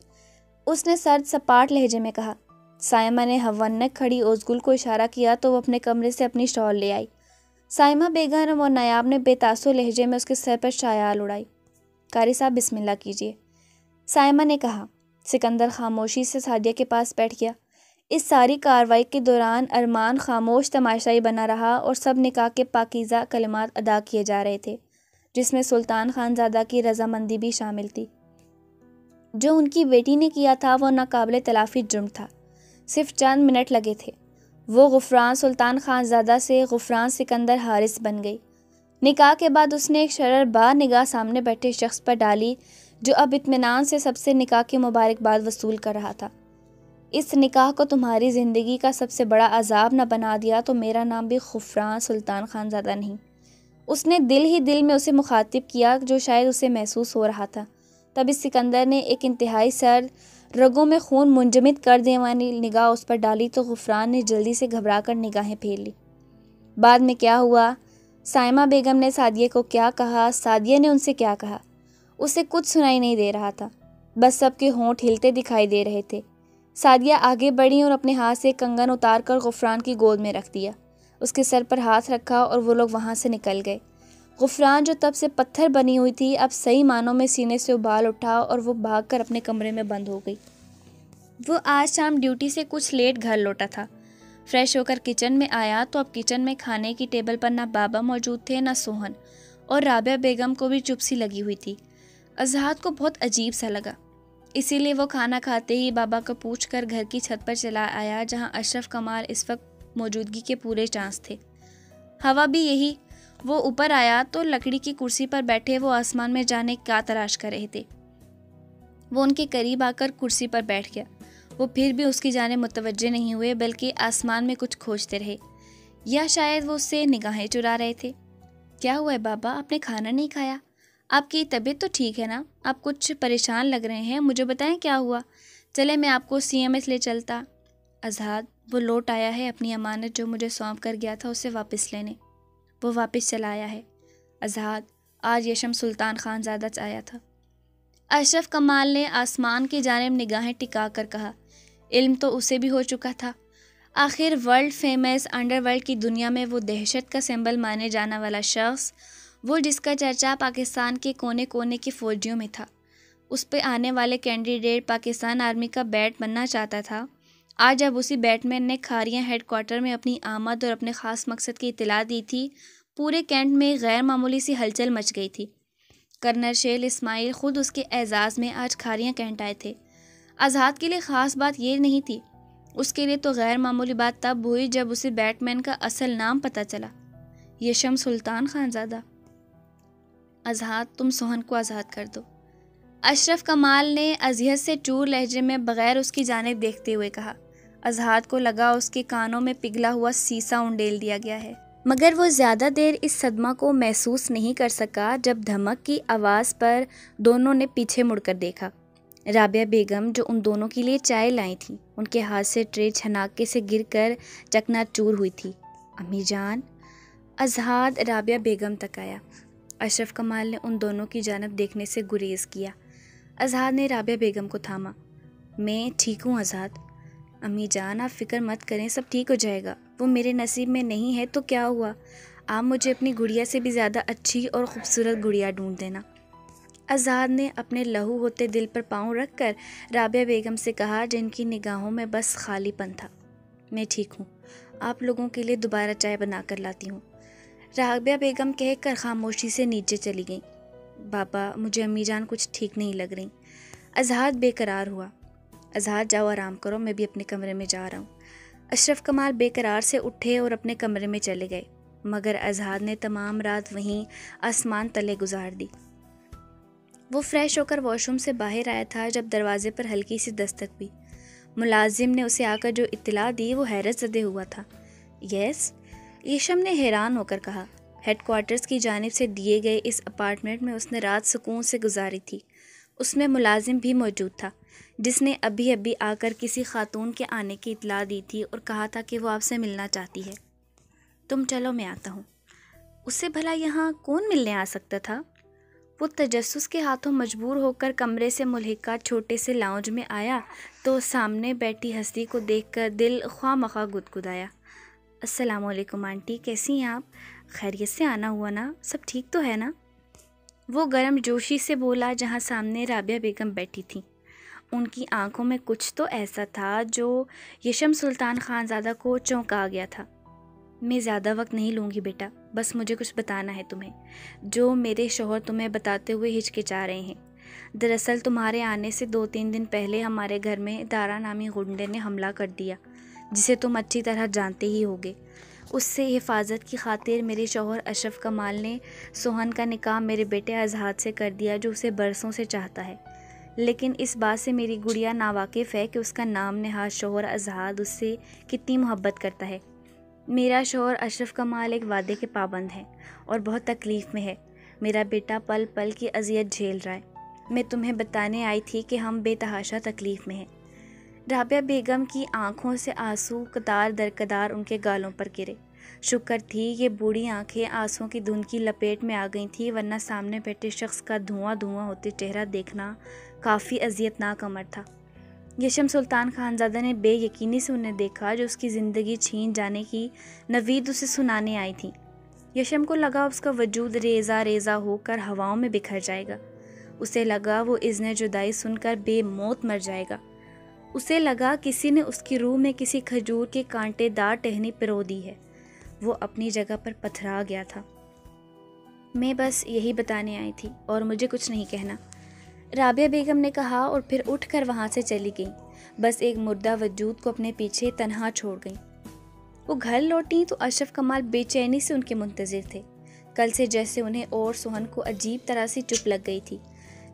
اس نے سرد سپاٹ لہجے میں کہا۔ سائمہ نے ہونک کھڑی اوزگل کو اشارہ کیا تو وہ اپنے کمرے سے اپنی شال لے آئی۔ سائمہ بیگم اور نایاب نے بے تاثر لہجے میں اس کے سر پر شایال اڑائی۔ قاری صاحب بسم اللہ کیجیے، سائمہ نے کہا۔ سکندر خاموشی سے سعدیہ کے پاس بیٹھ گیا۔ اس ساری کارروائی کے دوران ارمان خاموش تماشائی بنا رہا اور سب نکاح کے پاکیزہ کلمات ادا کیے جا رہے تھے، جس میں سلطان خانزادہ کی رضامندی بھی شامل تھی۔ جو ان کی بیٹی نے کیا تھا وہ ناقابل تلافی جرم تھا۔ صرف چند منٹ لگے تھے، وہ غفران سلطان خانزادہ سے غفران سکندر حارث بن گئی۔ نکاح کے بعد اس نے ایک شرر بار نگاہ سامنے بیٹھے شخص پر ڈالی جو اب اطمینان سے سب سے نکاح کی مبارکباد وصول کر رہا تھا۔ اس نکاح کو تمہاری زندگی کا سب سے بڑا عذاب نہ بنا دیا تو میرا نام بھی غفران سلطان خانزادہ نہیں۔ اس نے دل ہی دل میں اسے مخاطب کیا جو شاید اسے محسوس ہو رہا تھا۔ تب اس سکندر نے ایک انتہائی سرد، رگوں میں خون منجمد کر دینے والی نگاہ اس پر ڈالی تو غفران نے جلدی سے گھبرا کر نگاہیں پھیر لی۔ بعد میں کیا ہوا؟ سائمہ بیگم نے سعدیہ کو کیا کہا، سعدیہ نے ان سے کیا کہا، اسے کچھ سنائی نہیں دے رہا تھا، بس سب کے ہونٹ ہلتے دکھائی دے رہے تھے۔ سعدیہ آگے بڑھی اور اپنے ہاتھ سے کنگن اتار کر غفران کی گود میں رکھ دیا، اس کے سر پر ہاتھ رکھا اور وہ لوگ وہاں سے نکل گئے۔ غفران جو تب سے پتھر بنی ہوئی تھی اب صحیح معنوں میں سینے سے ابال اٹھا اور وہ بھاگ کر اپنے کمرے میں بند ہو گئی۔ وہ آج شام ڈیوٹی سے کچھ لیٹ گھر لوٹا تھا۔ فریش ہو کر کچن میں آیا تو اب کچن میں کھانے کی ٹیبل پر نہ بابا موجود تھے نہ سوہن، اور رابعہ بیگم کو بھی چپ سی لگی ہوئی تھی۔ اذہان کو بہت عجیب سا لگا، اسی لیے وہ کھانا کھاتے ہی بابا کو پوچھ کر گھر کی چھت پر چلا آیا جہاں اشرف کمال اس وقت موجودگی کے پورے چانس تھے۔ ہوا بھی یہی۔ وہ اوپر آیا تو لکڑی کی کرسی پر بیٹھے وہ آسمان میں جانے کیا تلاش کر رہے تھے۔ وہ ان کے قریب آ کر کرسی پر بیٹھ گیا۔ وہ پھر بھی اس کی جانب متوجہ نہیں ہوئے بلکہ آسمان میں کچھ کھوجتے رہے، یا شاید وہ اس سے نگاہیں چرا رہے تھے۔ کیا ہوا ہے بابا، آپ نے کھانا نہیں کھایا؟ آپ کی طبیعت تو ٹھیک ہے نا؟ آپ کچھ پریشان لگ رہے ہیں، مجھے بتائیں کیا ہوا؟ چلے میں آپ کو CMS لے چلتا۔ اذہان، وہ لوٹ آیا ہے اپنی امانت جو مجھے سونپ کر گیا تھا اسے واپس لینے۔ وہ واپس چلا آیا ہے۔ اذہان، آج یشم سلطان خانزادہ آیا تھا۔ اشرف کمال نے آسمان کی جانب نگاہیں ٹکا کر کہا۔ علم تو اسے بھی ہو چکا تھا، آخر ورلڈ فیمس انڈر ورلڈ کی دنیا میں وہ دہشت کا سمبل مانے جانے والا شخص، وہ جس کا چرچا پاکستان کے کونے کونے کے فوجیوں میں تھا، اس پہ آنے والے کینڈیڈیٹ پاکستان آرمی کا بیٹ بننا چاہتا تھا۔ آج جب اسی بیٹ مین نے کھاریاں ہیڈ کوارٹر میں اپنی آمد اور اپنے خاص مقصد کی اطلاع دی تھی، پورے کینٹ میں غیر معمولی سی ہلچل مچ گئی تھی۔ کرنل شیل اسماعیل خود اس کے اعزاز میں آج کھاریاں کینٹ آئے تھے۔ آزاد کے لیے خاص بات یہ نہیں تھی، اس کے لیے تو غیر معمولی بات تب ہوئی جب اسے بیٹ مین کا اصل نام پتہ چلا، یشم سلطان خانزادہ۔ آزاد، تم سوہن کو آزاد کر دو، اشرف کمال نے اذیت سے چور لہجے میں بغیر اس کی جانب دیکھتے ہوئے کہا۔ آزاد کو لگا اس کے کانوں میں پگھلا ہوا سیسا انڈیل دیا گیا ہے، مگر وہ زیادہ دیر اس صدمہ کو محسوس نہیں کر سکا۔ جب دھمک کی آواز پر دونوں نے پیچھے مڑ کر دیکھا، رابعہ بیگم جو ان دونوں کے لیے چائے لائی تھیں، ان کے ہاتھ سے ٹرے چھناکے سے گر کر چکنا چور ہوئی تھی۔ امی جان، اذہان رابعہ بیگم تک آیا۔ اشرف کمال نے ان دونوں کی جانب دیکھنے سے گریز کیا۔ اذہان نے رابعہ بیگم کو تھاما۔ میں ٹھیک ہوں اذہان۔ امی جان، آپ فکر مت کریں، سب ٹھیک ہو جائے گا۔ وہ میرے نصیب میں نہیں ہے تو کیا ہوا، آپ مجھے اپنی گڑیا سے بھی زیادہ اچھی اور خوبصورت گڑیا ڈھونڈ دینا۔ اذہان نے اپنے لہو ہوتے دل پر پاؤں رکھ کر رابعہ بیگم سے کہا جن کی نگاہوں میں بس خالی پن تھا۔ میں ٹھیک ہوں، آپ لوگوں کے لیے دوبارہ چائے بنا کر لاتی ہوں۔ رابعہ بیگم کہہ کر خاموشی سے نیچے چلی گئیں۔ بابا، مجھے امی جان کچھ ٹھیک نہیں لگ رہی۔ اذہان بے قرار ہوا۔ اذہان، جاؤ آرام کرو، میں بھی اپنے کمرے میں جا رہا ہوں۔ اشرف کمال بے قرار سے اٹھے اور اپنے کمرے میں چلے گئے، مگر اذہان نے تمام رات وہیں آسمان تلے گزار دی۔ وہ فریش ہو کر واش روم سے باہر آیا تھا جب دروازے پر ہلکی سی دستک ہوئی۔ ملازم نے اسے آ کر جو اطلاع دی وہ حیرت زدہ ہوا تھا۔ یس، یشم نے حیران ہو کر کہا۔ ہیڈ کوارٹرز کی جانب سے دیے گئے اس اپارٹمنٹ میں اس نے رات سکون سے گزاری تھی۔ اس میں ملازم بھی موجود تھا جس نے ابھی آ کر کسی خاتون کے آنے کی اطلاع دی تھی اور کہا تھا کہ وہ آپ سے ملنا چاہتی ہے۔ تم چلو، میں آتا ہوں۔ اسے بھلا یہاں کون ملنے آ سکتا تھا؟ وہ تجسس کے ہاتھوں مجبور ہو کر کمرے سے ملحقہ چھوٹے سے لاؤنج میں آیا تو سامنے بیٹھی ہستی کو دیکھ کر دل خواہ مخواہ گدگدایا۔ السلام علیکم آنٹی، کیسی ہیں آپ؟ خیریت سے آنا ہوا نا؟ سب ٹھیک تو ہے نا؟ وہ گرم جوشی سے بولا جہاں سامنے رابعہ بیگم بیٹھی تھیں۔ ان کی آنکھوں میں کچھ تو ایسا تھا جو یشم سلطان خانزادہ کو چونکا گیا تھا۔ میں زیادہ وقت نہیں لوں گی بیٹا، بس مجھے کچھ بتانا ہے تمہیں، جو میرے شوہر تمہیں بتاتے ہوئے ہچکچا رہے ہیں۔ دراصل تمہارے آنے سے 2-3 دن پہلے ہمارے گھر میں دارا نامی غنڈے نے حملہ کر دیا، جسے تم اچھی طرح جانتے ہی ہوگے۔ اس سے حفاظت کی خاطر میرے شوہر اشرف کمال نے سوہن کا نکاح میرے بیٹے اذہان سے کر دیا، جو اسے برسوں سے چاہتا ہے۔ لیکن اس بات سے میری گڑیا ناواقف ہے کہ اس کا نام نہاد شوہر اذہان اس سے کتنی محبت کرتا ہے۔ میرا شوہر اشرف کمال ایک وعدے کے پابند ہے اور بہت تکلیف میں ہے۔ میرا بیٹا پل پل کی اذیت جھیل رہا ہے۔ میں تمہیں بتانے آئی تھی کہ ہم بے تحاشا تکلیف میں ہیں۔ رابعہ بیگم کی آنکھوں سے آنسو قطار در قطار ان کے گالوں پر گرے۔ شکر تھی یہ بوڑھی آنکھیں آنسوؤں کی دھند کی لپیٹ میں آ گئی تھیں، ورنہ سامنے بیٹھے شخص کا دھواں ہوتے چہرہ دیکھنا کافی اذیت ناک امر تھا۔ یشم سلطان خانزادہ نے بے یقینی سے انہیں دیکھا جو اس کی زندگی چھین جانے کی نوید اسے سنانے آئی تھی۔ یشم کو لگا اس کا وجود ریزہ ریزہ ہو کر ہواؤں میں بکھر جائے گا۔ اسے لگا وہ اذن جدائی سن کر بے موت مر جائے گا۔ اسے لگا کسی نے اس کی روح میں کسی کھجور کے کانٹے دار ٹہنی پرو دی ہے۔ وہ اپنی جگہ پر پتھرا گیا تھا۔ میں بس یہی بتانے آئی تھی اور مجھے کچھ نہیں کہنا، رابعہ بیگم نے کہا اور پھر اٹھ کر وہاں سے چلی گئیں، بس ایک مردہ وجود کو اپنے پیچھے تنہا چھوڑ گئیں۔ وہ گھر لوٹیں تو اشرف کمال بے چینی سے ان کے منتظر تھے۔ کل سے جیسے انہیں اور سوہن کو عجیب طرح سے چپ لگ گئی تھی۔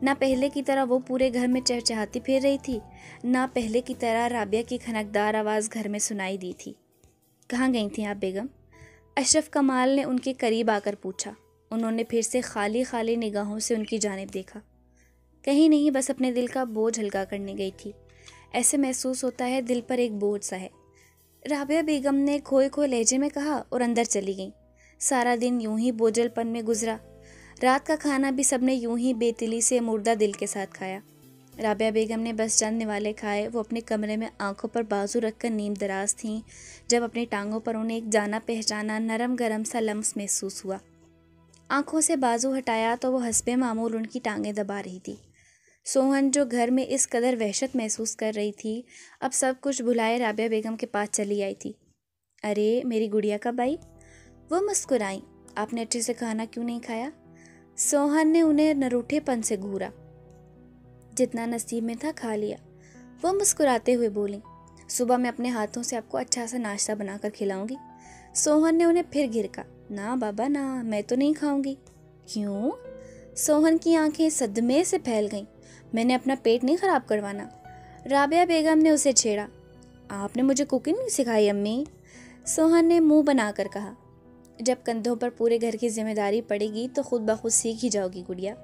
نہ پہلے کی طرح وہ پورے گھر میں چہچہاتی پھر رہی تھی، نہ پہلے کی طرح رابعہ کی کھنکدار آواز گھر میں سنائی دی تھی۔ کہاں گئی تھیں آپ بیگم؟ اشرف کمال نے ان کے قریب آ کر پوچھا۔ انہوں نے پھر سے خالی خالی نگاہوں سے ان کی جانب دیکھا۔ کہیں نہیں، بس اپنے دل کا بوجھ ہلکا کرنے گئی تھی۔ ایسے محسوس ہوتا ہے دل پر ایک بوجھ سا ہے، رابعہ بیگم نے کھوئے لہجے میں کہا اور اندر چلی گئیں۔ سارا دن یوں ہی بوجھل پن میں گزرا۔ رات کا کھانا بھی سب نے یوں ہی بے دلی سے مردہ دل کے ساتھ کھایا۔ رابعہ بیگم نے بس چند نوالے کھائے۔ وہ اپنے کمرے میں آنکھوں پر بازو رکھ کر نیم دراز تھیں جب اپنی ٹانگوں پر انہیں ایک جانا پہچانا نرم گرم سا لمس محسوس ہوا۔ آنکھوں سے بازو ہٹایا تو وہ حسب معمول ان کی ٹانگیں دبا رہی تھی۔ سوہن جو گھر میں اس قدر وحشت محسوس کر رہی تھی، اب سب کچھ بھلائے رابعہ بیگم کے پاس چلی آئی تھی۔ ارے میری گڑیا کب آئی؟ وہ مسکرائیں۔ آپ نے اچھے سے کھانا کیوں نہیں کھایا؟ سوہن نے انہیں نروٹھے پن سے گھورا۔ جتنا نصیب میں تھا کھا لیا، وہ مسکراتے ہوئے بولیں۔ صبح میں اپنے ہاتھوں سے آپ کو اچھا سا ناشتہ بنا کر کھلاؤں گی۔ سوہن نے انہیں پھر گھرکا۔ نہ بابا نہ، میں تو نہیں کھاؤں گی۔ کیوں؟ سوہن کی آنکھیں صدمے سے پھیل گئیں۔ میں نے اپنا پیٹ نہیں خراب کروانا۔ رابعہ بیگم نے اسے چھیڑا۔ آپ نے مجھے کوکنگ نہیں سکھائی امی؟ سوہن نے منہ بنا کر کہا۔ جب کندھوں پر پورے گھر کی ذمہ داری پڑے گی تو خود بخود سیکھ ہی جاؤ گی گڑیا۔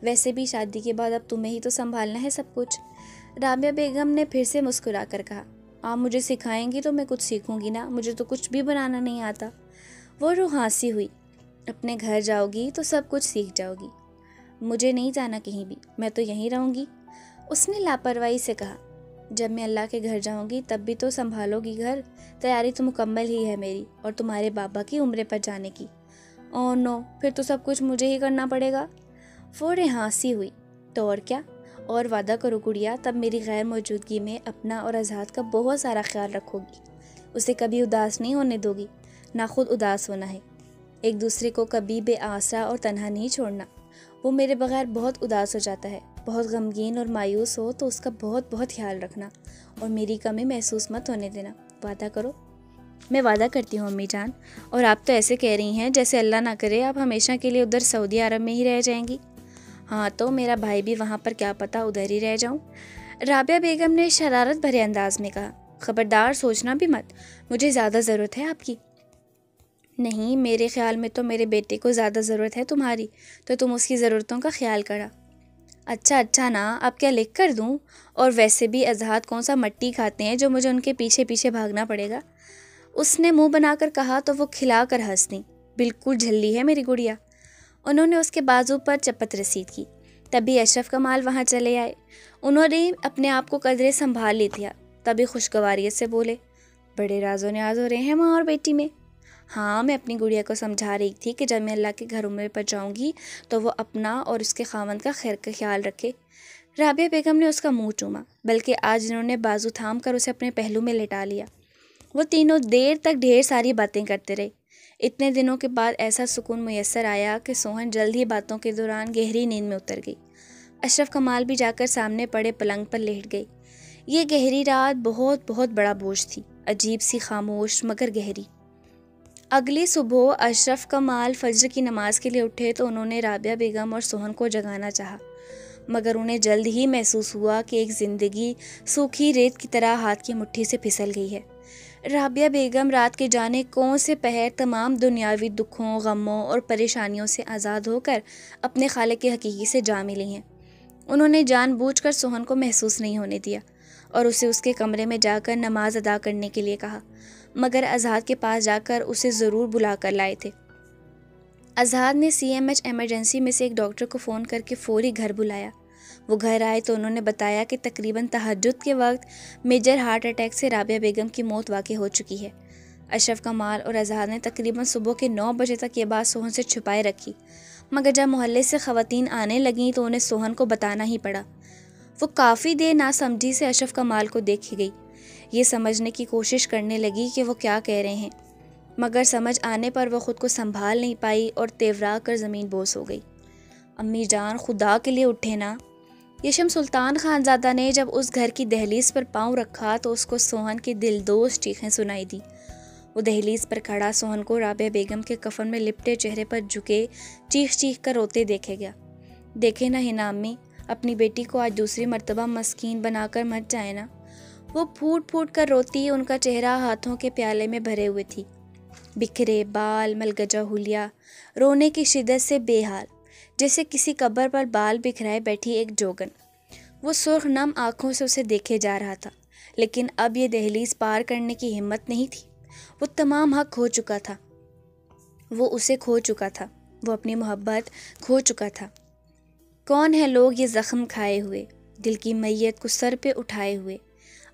ویسے بھی شادی کے بعد اب تمہیں ہی تو سنبھالنا ہے سب کچھ۔ رابعہ بیگم نے پھر سے مسکرا کر کہا۔ آپ مجھے سکھائیں گی تو میں کچھ سیکھوں گی نا، مجھے تو کچھ بھی بنانا نہیں آتا۔ وہ روح ہانسی ہوئی۔ اپنے گھر جاؤ گی تو سب کچھ سیکھ جاؤ گی۔ مجھے نہیں جانا کہیں بھی، میں تو یہیں رہوں گی، اس نے لاپرواہی سے کہا۔ جب میں اللہ کے گھر جاؤں گی تب بھی تو سنبھالو گی گھر، تیاری تو مکمل ہی ہے میری اور تمہارے بابا کی عمرے پر جانے کی۔ اوہ نو، پھر تو سب کچھ مجھے ہی کرنا پڑے گا۔ فوراً ہانسی ہوئی۔ تو اور کیا، اور وعدہ کرو گڑیا تب میری غیر موجودگی میں اپنا اور آزاد کا بہت سارا خیال رکھو گی، اسے کبھی اداس نہیں ہونے دو گی، نہ خود اداس ہونا ہے۔ ایک دوسرے کو کبھی بے آسرا اور تنہا نہیں چھوڑنا۔ وہ میرے بغیر بہت اداس ہو جاتا ہے، بہت غمگین اور مایوس ہو تو اس کا بہت خیال رکھنا اور میری کمی محسوس مت ہونے دینا۔ وعدہ کرو؟ میں وعدہ کرتی ہوں امی جان، اور آپ تو ایسے کہہ رہی ہیں جیسے اللہ نہ کرے آپ ہمیشہ کے لیے ادھر سعودی عرب میں ہی رہ جائیں گی۔ ہاں تو میرا بھائی بھی وہاں پر کیا پتہ ادھر ہی رہ جاؤں۔ رابعہ بیگم نے شرارت بھرے انداز میں کہا۔ خبردار سوچنا بھی مت، مجھے زیادہ ضرورت ہے آپ کی۔ نہیں، میرے خیال میں تو میرے بیٹے کو زیادہ ضرورت ہے تمہاری، تو تم اس کی ضرورتوں کا خیال کرا۔ اچھا نا، اب کیا لکھ کر دوں؟ اور ویسے بھی اذہان کون سا مٹی کھاتے ہیں جو مجھے ان کے پیچھے پیچھے بھاگنا پڑے گا؟ اس نے منہ بنا کر کہا تو وہ کھلا کر ہنس دی۔ بالکل جھلی ہے میری گڑیا۔ انہوں نے اس کے بازو پر چپت رسید کی۔ تبھی اشرف کمال وہاں چلے آئے۔ انہوں نے اپنے آپ کو قدرے سنبھال لی تھا، تبھی خوشگواریت سے بولے، بڑے راز و نیاز ہو رہے ہیں ماں اور بیٹی میں۔ ہاں، میں اپنی گڑیا کو سمجھا رہی تھی کہ جب میں اللہ کے گھروں میں جاؤں گی تو وہ اپنا اور اس کے خاوند کا خیر کا خیال رکھے۔ رابعہ بیگم نے اس کا منہ چوما، بلکہ آج انہوں نے بازو تھام کر اسے اپنے پہلو میں لٹا لیا۔ وہ تینوں دیر تک ڈھیر ساری باتیں کرتے رہے۔ اتنے دنوں کے بعد ایسا سکون میسر آیا کہ سوہن جلد ہی باتوں کے دوران گہری نیند میں اتر گئی۔ اشرف کمال بھی جا کر سامنے پڑے پلنگ پر لیٹ گئی۔ یہ گہری رات بہت بہت بڑا بوجھ تھی، عجیب سی خاموش مگر گہری۔ اگلی صبح اشرف کمال فجر کی نماز کے لیے اٹھے تو انہوں نے رابعہ بیگم اور سوہن کو جگانا چاہا، مگر انہیں جلد ہی محسوس ہوا کہ ایک زندگی سوکھی ریت کی طرح ہاتھ کی مٹھی سے پھسل گئی ہے۔ رابعہ بیگم رات کے جانے کون سے پہر تمام دنیاوی دکھوں، غموں اور پریشانیوں سے آزاد ہو کر اپنے خالق حقیقی سے جا ملی ہیں۔ انہوں نے جان بوجھ کر سوہن کو محسوس نہیں ہونے دیا اور اسے اس کے کمرے میں جا کر نماز ادا کرنے کے لیے کہا، مگر اذہان کے پاس جا کر اسے ضرور بلا کر لائے تھے۔ اذہان نے CMH ایمرجنسی میں سے ایک ڈاکٹر کو فون کر کے فوری گھر بلایا۔ وہ گھر آئے تو انہوں نے بتایا کہ تقریباً تہجد کے وقت میجر ہارٹ اٹیک سے رابعہ بیگم کی موت واقع ہو چکی ہے۔ اشرف کمال اور اذہان نے تقریباً صبح کے 9 بجے تک یہ بات سوہن سے چھپائے رکھی، مگر جب محلے سے خواتین آنے لگیں تو انہیں سوہن کو بتانا ہی پڑا۔ وہ کافی دیر ناسمجھی سے اشرف کمال کو دیکھی گئی، یہ سمجھنے کی کوشش کرنے لگی کہ وہ کیا کہہ رہے ہیں، مگر سمجھ آنے پر وہ خود کو سنبھال نہیں پائی اور تیورا کر زمین بوس ہو گئی۔ امی جان، خدا کے لیے اٹھے نا۔ یشم سلطان خانزادہ نے جب اس گھر کی دہلیز پر پاؤں رکھا تو اس کو سوہن کی دلدوز چیخیں سنائی دی۔ وہ دہلیز پر کھڑا سوہن کو رابعہ بیگم کے کفن میں لپٹے چہرے پر جھکے چیخ چیخ کر روتے دیکھے گیا۔ دیکھے نا ہنا امی، اپنی بیٹی کو آج دوسری مرتبہ مسکین بنا کر مت جائے نا۔ وہ پھوٹ پھوٹ کر روتی، ان کا چہرہ ہاتھوں کے پیالے میں بھرے ہوئے تھی، بکھرے بال، ملگجا ہولیا، رونے کی شدت سے بے حال، جیسے کسی قبر پر بال بکھرائے بیٹھی ایک جوگن۔ وہ سرخ نم آنکھوں سے اسے دیکھے جا رہا تھا، لیکن اب یہ دہلیز پار کرنے کی ہمت نہیں تھی۔ وہ تمام حق کھو چکا تھا، وہ اسے کھو چکا تھا، وہ اپنی محبت کھو چکا تھا۔ کون ہے لوگ یہ زخم کھائے ہوئے، دل کی میت کو سر پہ اٹھائے ہوئے،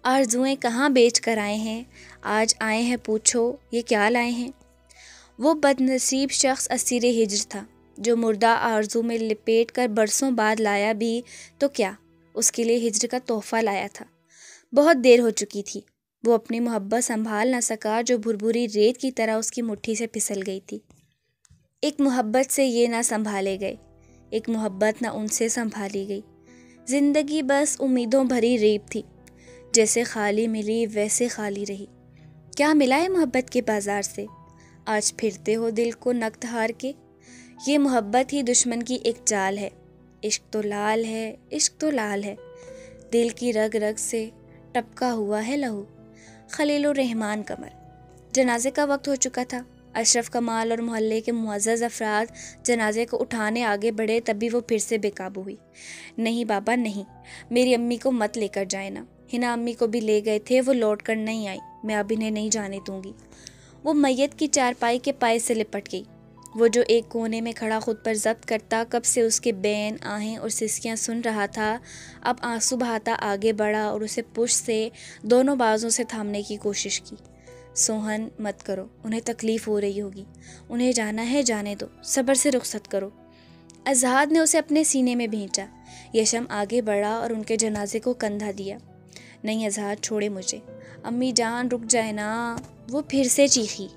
آرزوئیں کہاں بیچ کر آئے ہیں، آج آئے ہیں پوچھو یہ کیا لائے ہیں۔ وہ بد نصیب شخص اسیر ہجر تھا جو مردہ آرزو میں لپیٹ کر برسوں بعد لایا بھی تو کیا، اس کے لیے ہجر کا تحفہ لایا تھا۔ بہت دیر ہو چکی تھی، وہ اپنی محبت سنبھال نہ سکا جو بھربھری ریت کی طرح اس کی مٹھی سے پھسل گئی تھی۔ ایک محبت سے یہ نہ سنبھالے گئے، ایک محبت نہ ان سے سنبھالی گئی۔ زندگی بس امیدوں بھری ریت تھی، جیسے خالی ملی ویسے خالی رہی۔ کیا ملا ہے محبت کے بازار سے، آج پھرتے ہو دل کو نقد ہار کے۔ یہ محبت ہی دشمن کی ایک چال ہے، عشق تو لال ہے، عشق تو لال ہے، دل کی رگ رگ سے ٹپکا ہوا ہے لہو۔ خلیل الرحمن قمر۔ جنازے کا وقت ہو چکا تھا۔ اشرف کمال اور محلے کے معزز افراد جنازے کو اٹھانے آگے بڑھے، تبھی وہ پھر سے بے قابو ہوئی۔ نہیں بابا نہیں، میری امی کو مت لے کر جائیں نا، ہنا امی کو بھی لے گئے تھے، وہ لوٹ کر نہیں آئی، میں اب انہیں نہیں جانے دوں گی۔ وہ میت کی چارپائی کے پائے سے لپٹ گئی۔ وہ جو ایک کونے میں کھڑا خود پر ضبط کرتا کب سے اس کے بین آہیں اور سسکیاں سن رہا تھا، اب آنسو بہاتا آگے بڑھا اور اسے پشت سے دونوں بازوں سے تھامنے کی کوشش کی۔ سوہن مت کرو، انہیں تکلیف ہو رہی ہوگی، انہیں جانا ہے جانے دو، صبر سے رخصت کرو۔ اذہان نے اسے اپنے سینے میں بھینچا۔ یشم آگے بڑھا اور ان کے جنازے کو کندھا دیا۔ نہیں اذہان، چھوڑے مجھے، امی جان رک جائے نا، وہ پھر سے چیخی۔